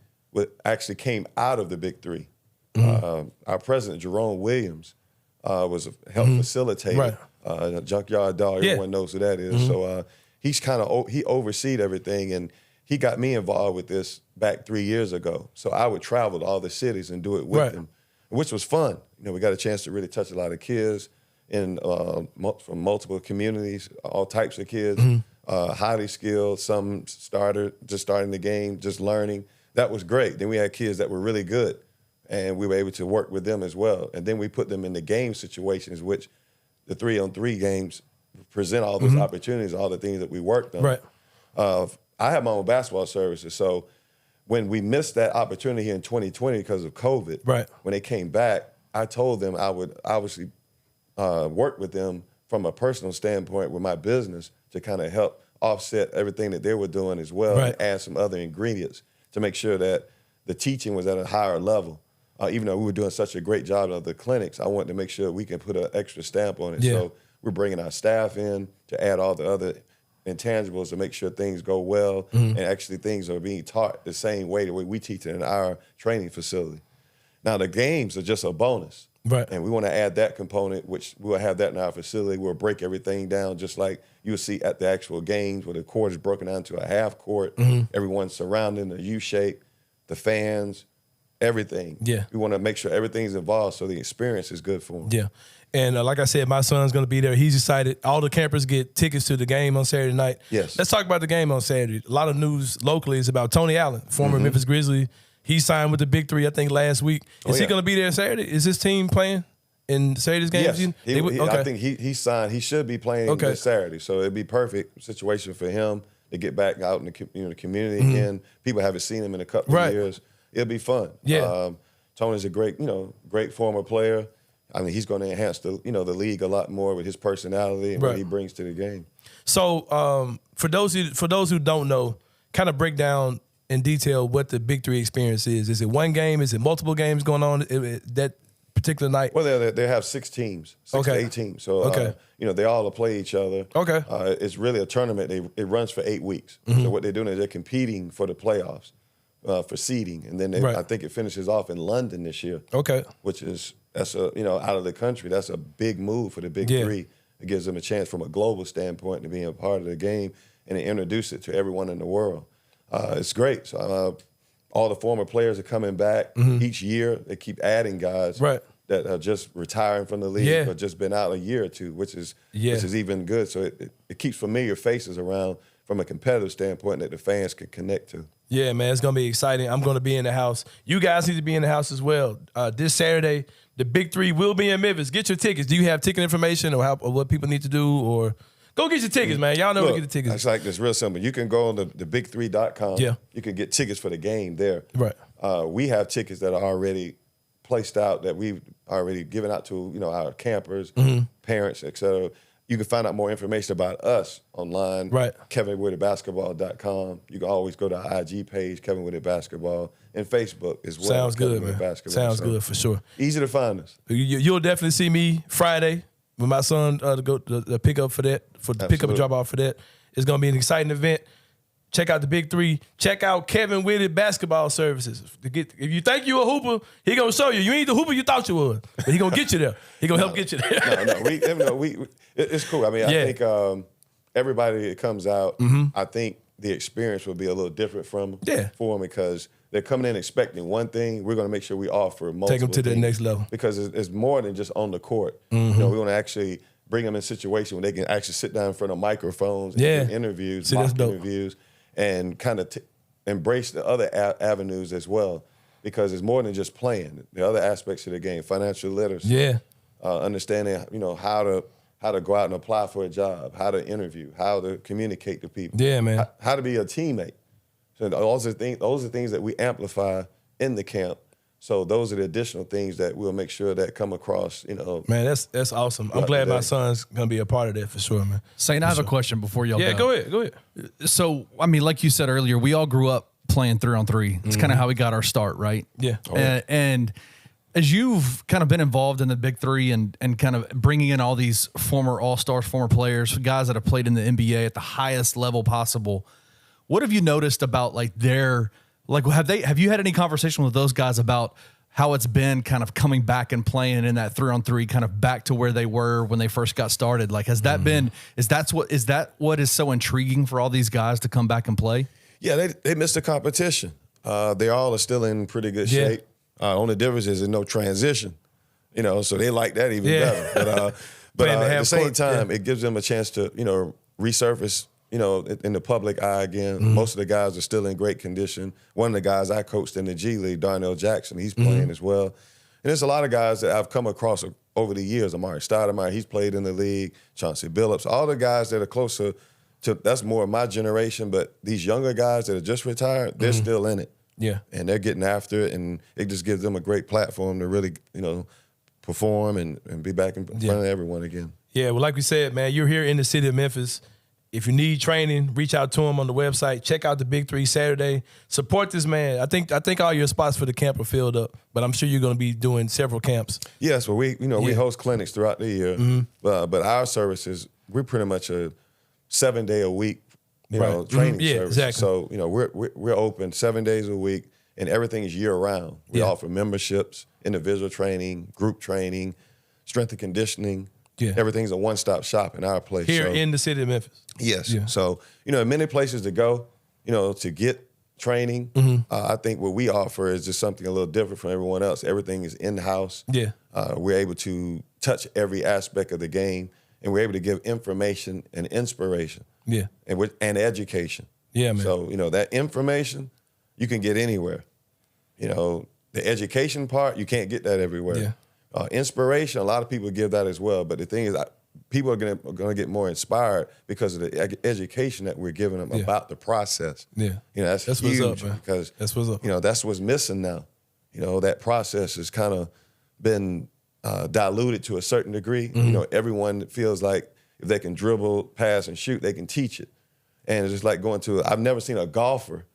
actually came out of the Big Three. Our president, Ziaire Williams, was helped facilitate it. Junkyard Dog, everyone knows who that is. So he overseed everything, and he got me involved with this back 3 years ago. So I would travel to all the cities and do it with him, which was fun. We got a chance to really touch a lot of kids from multiple communities, all types of kids, highly skilled, some just starting the game, just learning. that was great. Then we had kids that were really good, and we were able to work with them as well. And then we put them in the game situations, which the 3-on-3 games present all those opportunities, all the things that we worked on. Right. I have my own basketball services, so when we missed that opportunity in 2020 because of COVID, right. when they came back, I told them I would obviously work with them from a personal standpoint with my business to kind of help offset everything that they were doing as well, right. and add some other ingredients to make sure that the teaching was at a higher level. Even though we were doing such a great job of the clinics, I wanted to make sure we can put an extra stamp on it. Yeah. So we're bringing our staff in to add all the other intangibles to make sure things go well, and actually things are being taught the same way, the way we teach it in our training facility. Now, the games are just a bonus. Right. And we want to add that component, which we'll have that in our facility. We'll break everything down just like you'll see at the actual games where the court is broken down to a half court, everyone's surrounding the U shape, the fans, everything. Yeah. We want to make sure everything's involved so the experience is good for them. Yeah. And like I said, my son's going to be there. He's excited. All the campers get tickets to the game on Saturday night. Yes. Let's talk about the game on Saturday. A lot of news locally is about Tony Allen, former Memphis Grizzly. He signed with the Big Three, I think, last week. Is he going to be there Saturday? Is his team playing in Saturday's game? Yes. Okay. I think he signed. He should be playing this Saturday. So it'd be perfect situation for him to get back out in the community again. People haven't seen him in a couple of years. It'll be fun. Yeah. Tony's a great former player. I mean, he's going to enhance the league a lot more with his personality and what he brings to the game. So for those who don't know, kind of break down in detail what the Big Three experience is. Is it one game? Is it multiple games going on that particular night? Well, they have 6 teams, 6 to 8 teams. So they all play each other. Okay. It's really a tournament. It runs for 8 weeks. So what they're doing is they're competing for the playoffs, for seeding, and then I think it finishes off in London this year. Okay. That's out of the country. That's a big move for the Big Three. It gives them a chance from a global standpoint to be a part of the game and to introduce it to everyone in the world. It's great. So all the former players are coming back each year. They keep adding guys that are just retiring from the league or just been out a year or two, which is even good. So it keeps familiar faces around from a competitive standpoint that the fans can connect to. Yeah, man, it's going to be exciting. I'm going to be in the house. You guys need to be in the house as well. This Saturday, the Big Three will be in Memphis. Get your tickets. Do you have ticket information or what people need to do? Or go get your tickets, man. Y'all know where to get the tickets. It's like this real simple. You can go on the big3.com. Yeah. You can get tickets for the game there. Right. We have tickets that are already placed out that we've already given out to our campers, parents, et cetera. You can find out more information about us online. Right. KevinWhittedBasketball.com. You can always go to our IG page, Kevin Whitted Basketball, and Facebook as well. Sounds good, Kevin man. Sounds good for sure. Easy to find us. You'll definitely see me Friday with my son to go to pick up for that, for the pick up and drop off for that. It's going to be an exciting event. Check out the Big Three. Check out Kevin Whitted Basketball Services. If you think you a hooper, he gonna show you. You ain't the hooper you thought you was, but he gonna get you there. He gonna help get you there. It's cool. I mean, I think everybody that comes out, I think the experience will be a little different for them because they're coming in expecting one thing. We're gonna make sure we offer multiple. Take them to the next level because it's more than just on the court. We want to actually bring them in a situation where they can actually sit down in front of microphones and do interviews, mock interviews. And kind of embrace the other avenues as well, because it's more than just playing. The other aspects of the game, financial literacy, understanding how to go out and apply for a job, how to interview, how to communicate to people, man, how to be a teammate. So those are things that we amplify in the camp. So those are the additional things that we'll make sure that come across. Man, that's awesome. I'm glad my son's gonna be a part of that for sure, man. Sain, I have a question before y'all go. Yeah, go ahead. So, I mean, like you said earlier, we all grew up playing 3-on-3. It's kind of how we got our start, right? Yeah. And as you've kind of been involved in the Big Three and kind of bringing in all these former All-Stars, former players, guys that have played in the NBA at the highest level possible, what have you noticed about have you had any conversation with those guys about how it's been kind of coming back and playing in that 3-on-3 kind of back to where they were when they first got started? Like, has that been, is that what is so intriguing for all these guys to come back and play? Yeah, they missed the competition. They all are still in pretty good shape. Only difference is there's no transition, so they like that even better. But at the same time, it gives them a chance to, resurface, in the public eye again. Most of the guys are still in great condition. One of the guys I coached in the G League, Darnell Jackson, he's playing as well. And there's a lot of guys that I've come across over the years. Amari Stoudemire, he's played in the league. Chauncey Billups, all the guys that are closer to, that's more of my generation, but these younger guys that are just retired, they're still in it. Yeah. And they're getting after it, and it just gives them a great platform to really, perform and be back in front of everyone again. Yeah, well, like we said, man, you're here in the city of Memphis. If you need training, reach out to him on the website. Check out the Big 3 Saturday. Support this man. I think all your spots for the camp are filled up, but I'm sure you're going to be doing several camps. Yes, well, we host clinics throughout the year, but our services, we're pretty much a 7-day-a-week training service. Exactly. So we're open 7 days a week, and everything is year round. We offer memberships, individual training, group training, strength and conditioning. Yeah. Everything's a one-stop shop in our place. Here in the city of Memphis. Yes. Yeah. So, many places to go, to get training. I think what we offer is just something a little different from everyone else. Everything is in-house. Yeah. We're able to touch every aspect of the game, and we're able to give information and inspiration. Yeah. And education. Yeah, man. So, that information you can get anywhere. The education part, you can't get that everywhere. Yeah. Inspiration, a lot of people give that as well. But the thing is, people are going to get more inspired because of the education that we're giving them about the process. Yeah. That's what's huge up, man. because that's what's up. That's what's missing now. That process has kind of been diluted to a certain degree. Everyone feels like if they can dribble, pass, and shoot, they can teach it. And it's just like I've never seen a golfer,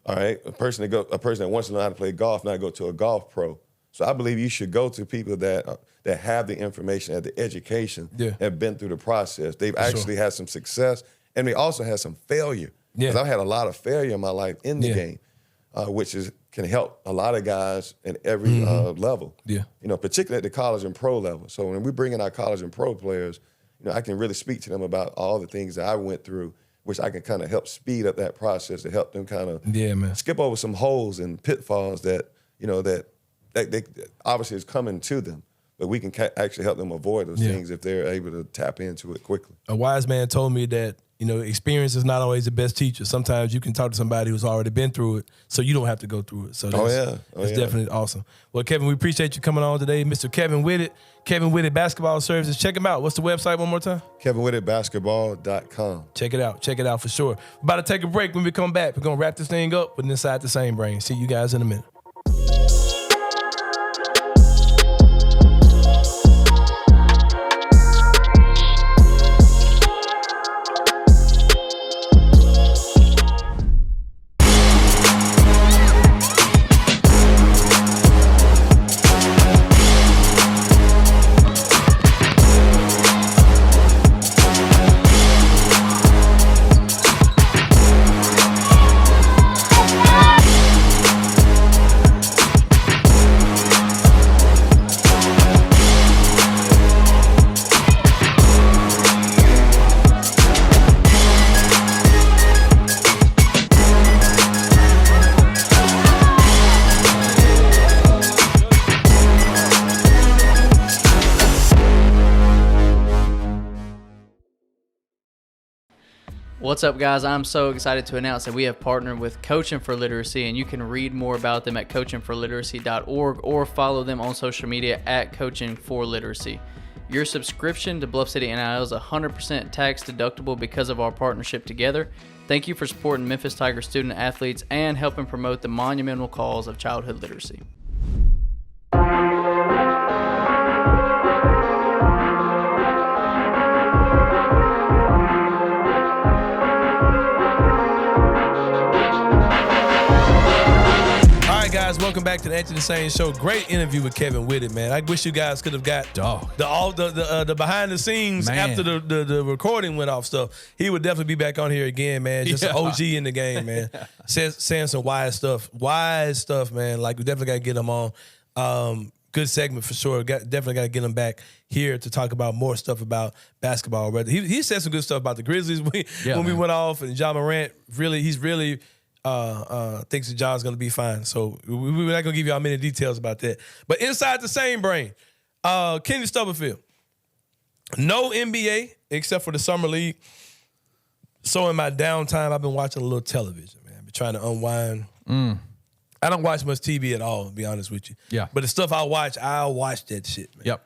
all right, a person that wants to learn how to play golf, not go to a golf pro. So I believe you should go to people that have the information, have the education, have been through the process. They've actually had some success, and they also had some failure. Because I've had a lot of failure in my life in the game, which can help a lot of guys in every level. Yeah. Particularly at the college and pro level. So when we bring in our college and pro players, I can really speak to them about all the things that I went through, which I can kind of help speed up that process to help them kind of skip over some holes and pitfalls that they obviously is coming to them, but we can actually help them avoid those things if they're able to tap into it quickly. A wise man told me that, experience is not always the best teacher. Sometimes you can talk to somebody who's already been through it, so you don't have to go through it. So that's definitely awesome. Well, Kevin, we appreciate you coming on today. Mr. Kevin Whitted, Kevin Whitted Basketball Services. Check him out. What's the website one more time? KevinWhittedBasketball.com. Check it out for sure. About to take a break. When we come back, we're going to wrap this thing up with Inside the Same Brain. See you guys in a minute. What's up, guys? I'm so excited to announce that we have partnered with Coaching for Literacy, and you can read more about them at coachingforliteracy.org or follow them on social media at Coaching for Literacy. Your subscription to Bluff City NIL is 100% tax deductible because of our partnership together. Thank you for supporting Memphis Tiger student athletes and helping promote the monumental cause of childhood literacy. Guys, welcome back to the Answer the Same show. Great interview with Kevin Whitted, man. I wish you guys could have got the behind the scenes after the recording went off stuff. He would definitely be back on here again, man. Just an OG in the game, man. Saying some wise stuff, man. Like, we definitely got to get him on. Good segment for sure. Definitely got to get him back here to talk about more stuff about basketball. He said some good stuff about the Grizzlies when we went off, and John Morant he's really thinks that John's going to be fine. So we're not going to give y'all many details about that. But inside the same brain, Kenny Stubblefield, no NBA except for the Summer League. So in my downtime, I've been watching a little television, man. I've been trying to unwind. I don't watch much TV at all, to be honest with you. Yeah. But the stuff I'll watch that shit, man. Yep.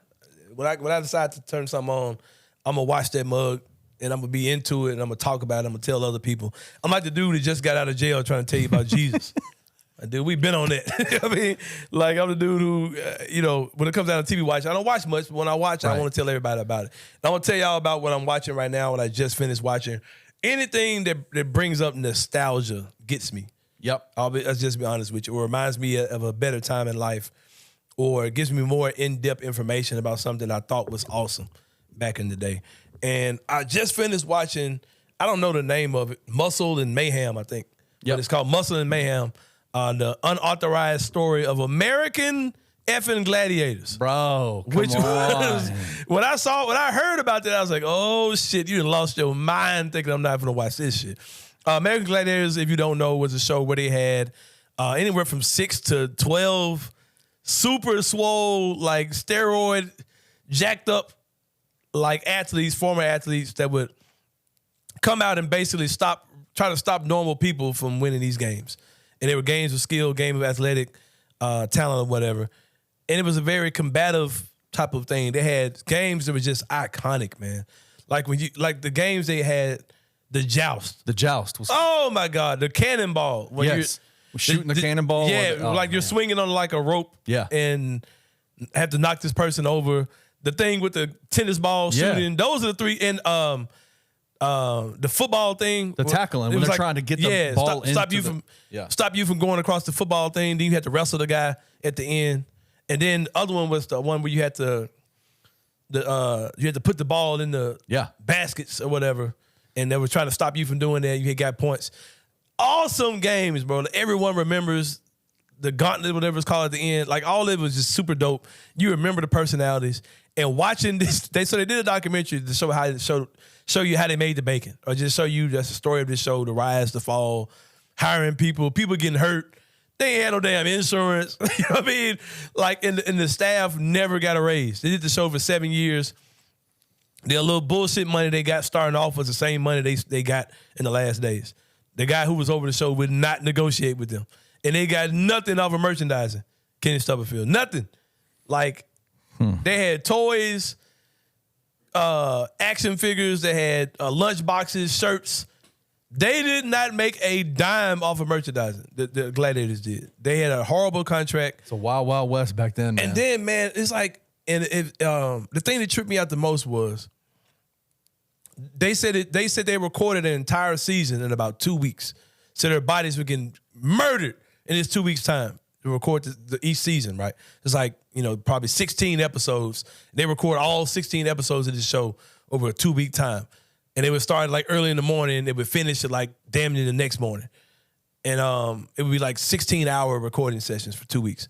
When I decide to turn something on, I'm going to watch that mug, and I'm going to be into it, and I'm going to talk about it. I'm going to tell other people. I'm like the dude that just got out of jail trying to tell you about Jesus. Dude, we've been on that. I mean, like, I'm the dude who, when it comes down to TV watching, I don't watch much, but when I watch, I want to tell everybody about it. And I'm going to tell y'all about what I'm watching right now, what I just finished watching. Anything that brings up nostalgia gets me. Yep. I'll just be honest with you. Or reminds me of a better time in life, or it gives me more in-depth information about something I thought was awesome back in the day. And I just finished watching, I don't know the name of it, Muscle and Mayhem, I think. Yep. But it's called Muscle and Mayhem, the unauthorized story of American effing gladiators. Bro, come Which on. was, when I heard about that, I was like, oh shit, you done lost your mind thinking I'm not gonna watch this shit. American Gladiators, if you don't know, was a show where they had anywhere from 6 to 12 super swole, like steroid, jacked up, like athletes, former athletes that would come out and basically try to stop normal people from winning these games. And they were games of skill, game of athletic talent or whatever. And it was a very combative type of thing. They had games that were just iconic, man. Like the games they had. The joust. The joust was. Oh my God, the cannonball. When Yes. Shooting the cannonball. Yeah, like you're swinging on like a rope. Yeah. And have to knock this person over. The thing with the tennis ball shooting. Those are the three. And the football thing. The tackling, when they're trying to get the ball stop you from going across the football thing. Then you had to wrestle the guy at the end. And then the other one was the one where you had to put the ball in the baskets or whatever. And they were trying to stop you from doing that. You had got points. Awesome games, bro. Everyone remembers the gauntlet, whatever it's called at the end. Like, all of it was just super dope. You remember the personalities. And watching this, they did a documentary to show you how they made the bacon, or just show you that's the story of this show, the rise, the fall, hiring people getting hurt. They ain't had no damn insurance. You know what I mean? Like, and the staff never got a raise. They did the show for 7 years. The little bullshit money they got starting off was the same money they got in the last days. The guy who was over the show would not negotiate with them. And they got nothing off of merchandising, Kenny Stubblefield. Nothing. Like, they had toys, action figures, they had lunch boxes, shirts. They did not make a dime off of merchandising. The Gladiators did. They had a horrible contract. It's a wild, wild west back then, man. And then, man, it's like, and the thing that tripped me out the most was they said they recorded an entire season in about 2 weeks. So their bodies were getting murdered in this 2 weeks time to record each season, right? It's like, probably 16 episodes. They record all 16 episodes of this show over a 2 week time. And they would start like early in the morning. They would finish at like damn near the next morning. And it would be like 16-hour recording sessions for 2 weeks.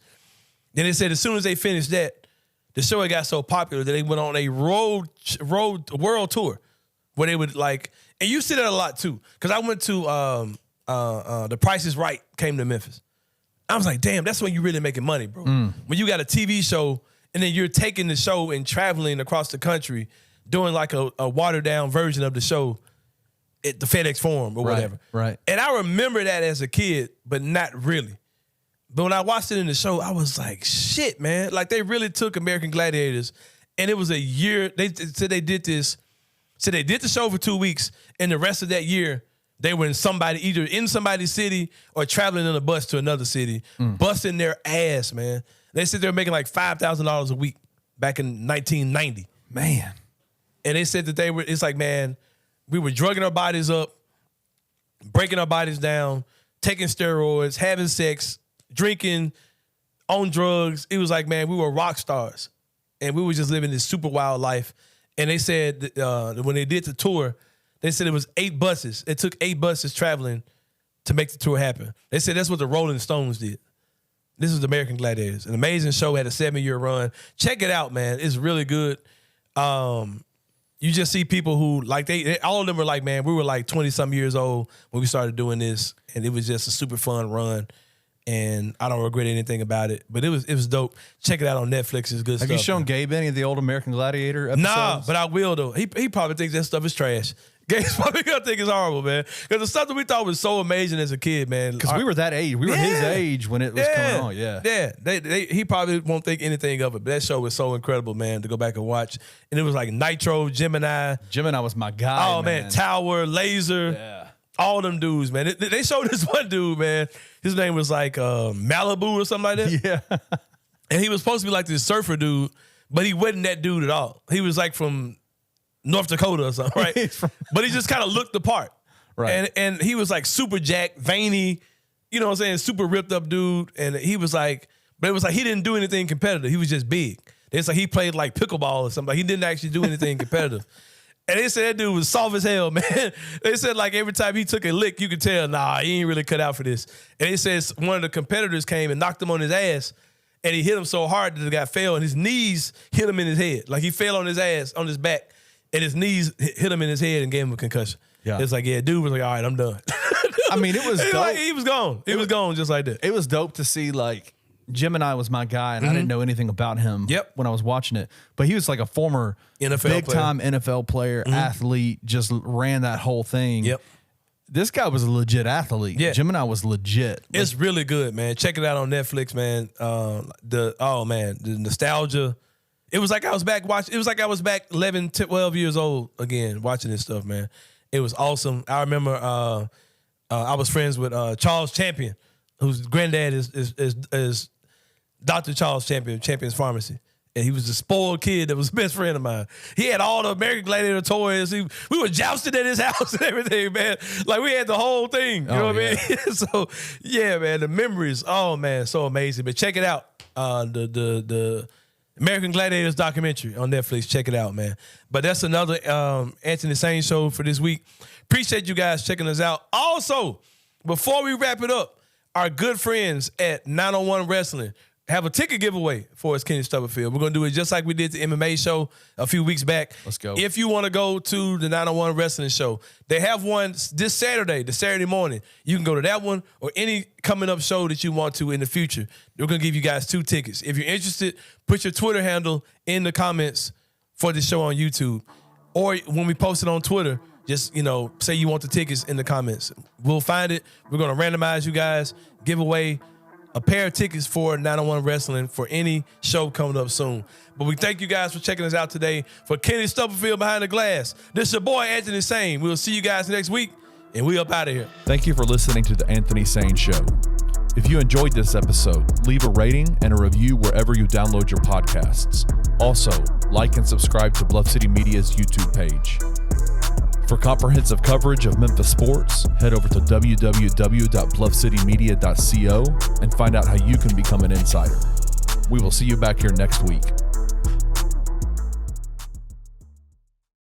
Then they said as soon as they finished that, the show had got so popular that they went on a world tour where they would like, and you see that a lot too, because I went to The Price is Right came to Memphis. I was like, damn, that's when you really making money, bro. When you got a TV show and then you're taking the show and traveling across the country, doing like a watered down version of the show at the FedEx Forum or whatever. Right. And I remember that as a kid, but not really. But when I watched it in the show, I was like, shit, man. Like, they really took American Gladiators, and it was a year. They said they did this. So they did the show for 2 weeks, and the rest of that year, they were either in somebody's city or traveling on a bus to another city, busting their ass, man. They said they were making like $5,000 a week back in 1990. Man. And they said that it's like, man, we were drugging our bodies up, breaking our bodies down, taking steroids, having sex, drinking, on drugs. It was like, man, we were rock stars. And we were just living this super wild life. And they said that, when they did the tour, they said it was 8 buses. It took 8 buses traveling to make the tour happen. They said that's what the Rolling Stones did. This was American Gladiators. An amazing show, had a 7-year run. Check it out, man. It's really good. You just see people who, like, they all of them were like, man, we were like 20-something years old when we started doing this, and it was just a super fun run. And I don't regret anything about it. But it was dope. Check it out on Netflix. It's good stuff. Have you shown Gabe any of the old American Gladiator episodes? Nah, but I will, though. He probably thinks that stuff is trash. Gabe's probably gonna think it's horrible, man. Because the stuff that we thought was so amazing as a kid, man. Because we were that age. We were his age when it was coming on. Yeah. Yeah. He probably won't think anything of it, but that show was so incredible, man, to go back and watch. And it was like Nitro, Gemini. Gemini was my guy. Oh, man. Tower, Laser. Yeah. All them dudes, man. They showed this one dude, man. His name was like Malibu or something like that. Yeah. And he was supposed to be like this surfer dude, but he wasn't that dude at all. He was like from North Dakota or something, right? But he just kind of looked the part. Right. And he was like super jacked, veiny, you know what I'm saying? Super ripped up dude. And he was like, but it was like he didn't do anything competitive. He was just big. It's like he played like pickleball or something. He didn't actually do anything competitive. And they said that dude was soft as hell, man. They said like every time he took a lick, you could tell, nah, he ain't really cut out for this. And they said one of the competitors came and knocked him on his ass, and he hit him so hard that the guy fell, and his knees hit him in his head. Like he fell on his ass, on his back, and his knees hit him in his head and gave him a concussion. Yeah. It's like, yeah, dude was like, all right, I'm done. I mean, it was dope. Like, he was gone. He was gone just like that. It was dope to see, like, Gemini was my guy, and I didn't know anything about him when I was watching it. But he was like a former big-time NFL player, athlete, just ran that whole thing. Yep. This guy was a legit athlete. Yeah. Gemini was legit. It's really good, man. Check it out on Netflix, man. The nostalgia. It was like I was back watching. It was like I was back 11, 12 years old again watching this stuff, man. It was awesome. I remember I was friends with Charles Champion, whose granddad is Dr. Charles Champion, Champion's Pharmacy. And he was a spoiled kid that was the best friend of mine. He had all the American Gladiator toys. We were jousting at his house and everything, man. Like, we had the whole thing. You know what I mean? So, yeah, man, the memories, oh, man, so amazing. But check it out. The American Gladiators documentary on Netflix. Check it out, man. But that's another Anthony Sain show for this week. Appreciate you guys checking us out. Also, before we wrap it up, our good friends at 901 Wrestling have a ticket giveaway for us, Kenny Stubblefield. We're going to do it just like we did the MMA show a few weeks back. Let's go. If you want to go to the 901 Wrestling show, they have one this Saturday, the Saturday morning. You can go to that one or any coming up show that you want to in the future. We're going to give you guys 2 tickets. If you're interested, put your Twitter handle in the comments for the show on YouTube. Or when we post it on Twitter, just, say you want the tickets in the comments. We'll find it. We're going to randomize you guys, give away a pair of tickets for 901 Wrestling for any show coming up soon. But we thank you guys for checking us out today. For Kenny Stubblefield behind the glass, this is your boy Anthony Sain. We'll see you guys next week, and we up out of here. Thank you for listening to the Anthony Sain Show. If you enjoyed this episode, leave a rating and a review wherever you download your podcasts. Also, like and subscribe to Bluff City Media's YouTube page. For comprehensive coverage of Memphis sports, head over to www.bluffcitymedia.co and find out how you can become an insider. We will see you back here next week.